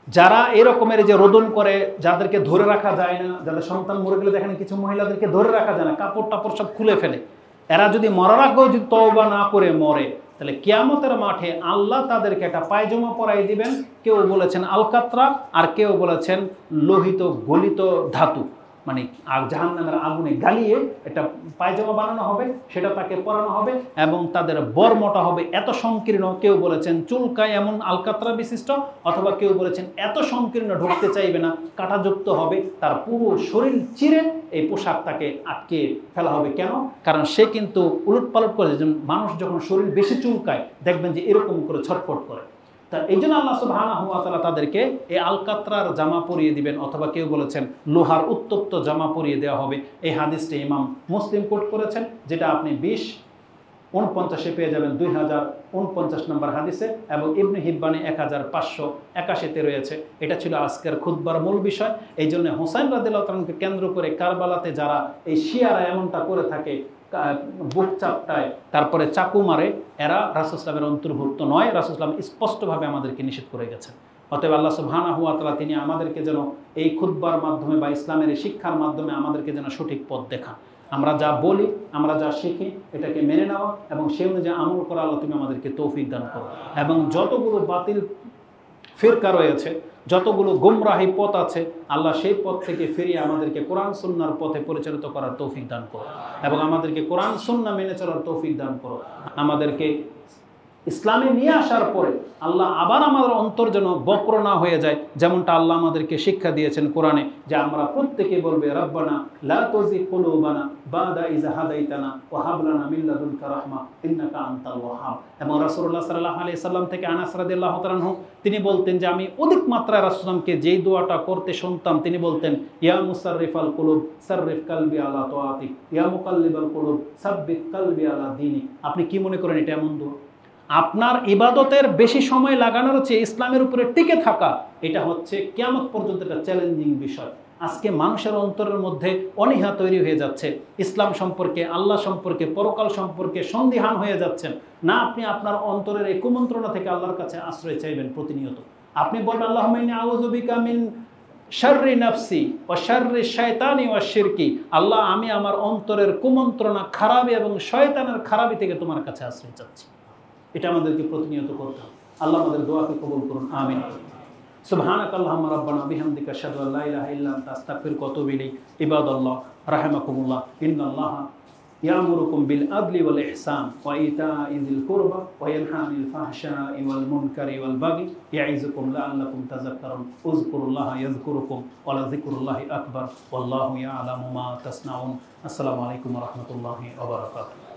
যারা এরকমের যে রোদন করে, যাদেরকে ধরে রাখা যায় না, যাদের সন্তান মরে গেলে দেখেন কিছু মহিলাদেরকে ধরে রাখা যায় না, কাপড় টাপড় সব খুলে ফেলে, এরা যদি মরার আগেও যদি তওবা না করে মরে, তাহলে কিয়ামতের মাঠে আল্লাহ তাদেরকে একটা পায়জামা পরাই দিবেন। কেউ বলেছেন আলকাতরা, আর কেউ বলেছেন লোহিত গলিত ধাতু, মানে জাহান্নামের আগুনে গালিয়ে একটা পায়জামা বানানো হবে, সেটা তাকে পরানো হবে এবং তাদের বর্মটা হবে এত সংকীর্ণ, কেউ বলেছেন চুলকায় এমন আলকাতরা বিশিষ্ট, অথবা কেউ বলেছেন এত সংকীর্ণ ঢুকতে চাইবে না, কাঁটাযুক্ত হবে, তার পুরো শরীর চিরে এই পোশাক তাকে আটকে ফেলা হবে। কেন? কারণ সে কিন্তু উলটপালট করে, মানুষ যখন শরীর বেশি চুলকায় দেখবেন যে এরকম করে ছটফট করে। তা এই জন্য আল্লাহ সুবহানাহু ওয়া তাআলা তাদেরকে এই আলকাতরার জামা পরিয়ে দিবেন, অথবা কেউ বলেছেন লোহার উত্তপ্ত জামা পরিয়ে দেওয়া হবে। এই হাদিসটি ইমাম মুসলিম কোট করেছেন, যেটা আপনি 2049 পেয়ে যাবেন, 2049 নম্বর হাদিসে, এবং ইবনে হিব্বানে 1581-তে রয়েছে। এটা ছিল আজকের খুতবার মূল বিষয়। এই জন্য হুসাইন রাদিয়াল্লাহু তাআলাকে কেন্দ্র করে কারবালাতে যারা এই শিয়ারা এমনটা করে থাকে, বুক চাপটায়, তারপরে চাকু মারে, এরা রাসূল সাল্লাল্লাহু অন্তর্ভুক্ত নয়। রাসূল সাল্লাল্লাহু স্পষ্টভাবে আমাদেরকে নিষেধ করে গেছেন। অতএব আল্লাহ সুবহানাহু ওয়া তাআলা তিনি আমাদেরকে যেন এই খুতবার মাধ্যমে বা ইসলামের এই শিক্ষার মাধ্যমে আমাদেরকে যেন সঠিক পথ দেখান। আমরা যা বলি, আমরা যা শিখি, এটাকে মেনে নেওয়া এবং সেই অনুযায়ী আমল করা আল্লাহ তুমি আমাদেরকে তৌফিক দান করো। এবং যতগুলো বাতিল ফিরকা রয়েছে, যতগুলো গুমরাহি পথ আছে, আল্লাহ সেই পথ থেকে ফিরিয়ে আমাদেরকে কোরআন সুন্নাহর পথে পরিচালিত করার তৌফিক দান করো এবং আমাদেরকে কোরআন সুন্নাহ মেনে চলার তৌফিক দান করো। আমাদেরকে ইসলামে নিয়ে আসার পরে আল্লাহ আবার আমাদের অন্তর যেন বক্র না হয়ে যায়, যেমনটা আল্লাহ আমাদেরকে শিক্ষা দিয়েছেন কোরআনে, যে আমরা প্রত্যেকে বলবে রব্বানা লা তুযিগ কুলুবানা বাদা ইয হাদাইতানা ওয়া হাব লানা মিন লাদুনকা রাহমা ইন্নাকা আনতাল ওয়াহ্হাব। এবং রাসূলুল্লাহ সাল্লাল্লাহু আলাইহি সাল্লাম থেকে আনাস রাদিয়াল্লাহু তাআলা আনহু তিনি বলতেন যে আমি অধিক মাত্রায় রাসূলকে যেই দোয়াটা করতে শুনতাম, তিনি বলতেন ইয়া মুসাররিফাল কুলুব সাররিফ কালবি আলা তাআতিক, ইয়া মুকাল্লিবাল কুলুব সাব্বিত কালবি আলা দীনিক। আপনি কি মনে করেন এটা এমন দোয়া? আপনার ইবাদতের বেশি সময় লাগানোর চেয়ে ইসলামের উপরে টিকে থাকা, এটা হচ্ছে কিয়ামত পর্যন্ত একটা চ্যালেঞ্জিং বিষয়। আজকে মানুষের অন্তরের মধ্যে অনীহা তৈরি হয়ে যাচ্ছে, ইসলাম সম্পর্কে, আল্লাহ সম্পর্কে, পরকাল সম্পর্কে সন্দিহান হয়ে যাচ্ছেন না। আপনি আপনার অন্তরের এই কুমন্ত্রণা থেকে আল্লাহর কাছে আশ্রয় চাইবেন প্রতিনিয়ত। আপনি বলবেন আল্লাহুম্মা ইন্নী আউযু বিকা মিন শাররি নাফসি ওয়া শাররি শায়তানি ওয়া শিরকি। আল্লাহ, আমি আমার অন্তরের কুমন্ত্রণা, খারাপি এবং শয়তানের খারাপি থেকে তোমার কাছে আশ্রয় চাচ্ছি। এটা আমাদেরকে প্রতিনিয়ত করতে হবে। আল্লাহ আমাদের দোয়াকে কবুল করুন, আমিন। সুবহানাকাল্লাহুম্মা রাব্বানা বিহামদিকা আশহাদু আল্লা ইলাহা ইল্লা আনতা আস্তাগফিরুকা ওয়া আতুবু ইলাইক। ইবাদাল্লাহ রাহিমাকুমুল্লাহ, ইন্নাল্লাহা ইয়ামুরুকুম বিল আদলি ওয়াল ইহসান ওয়া ইতা'i যিল কুরবা ওয়া ইয়ানহা আনিল ফাহশা'i ওয়াল মুনকারি ওয়াল বাগি ইয়া'iযুকুম লাআল্লাকুম তাযাক্কারুন। উযকুরুল্লাহা ইয়াযকুরুকুম ওয়া লাযিকরুল্লাহি আকবার ওয়াল্লাহু ইয়া'লামু মা তাসনাউন। আসসালামু আলাইকুম ওয়া রাহমাতুল্লাহি ওয়া বারাকাতুহু।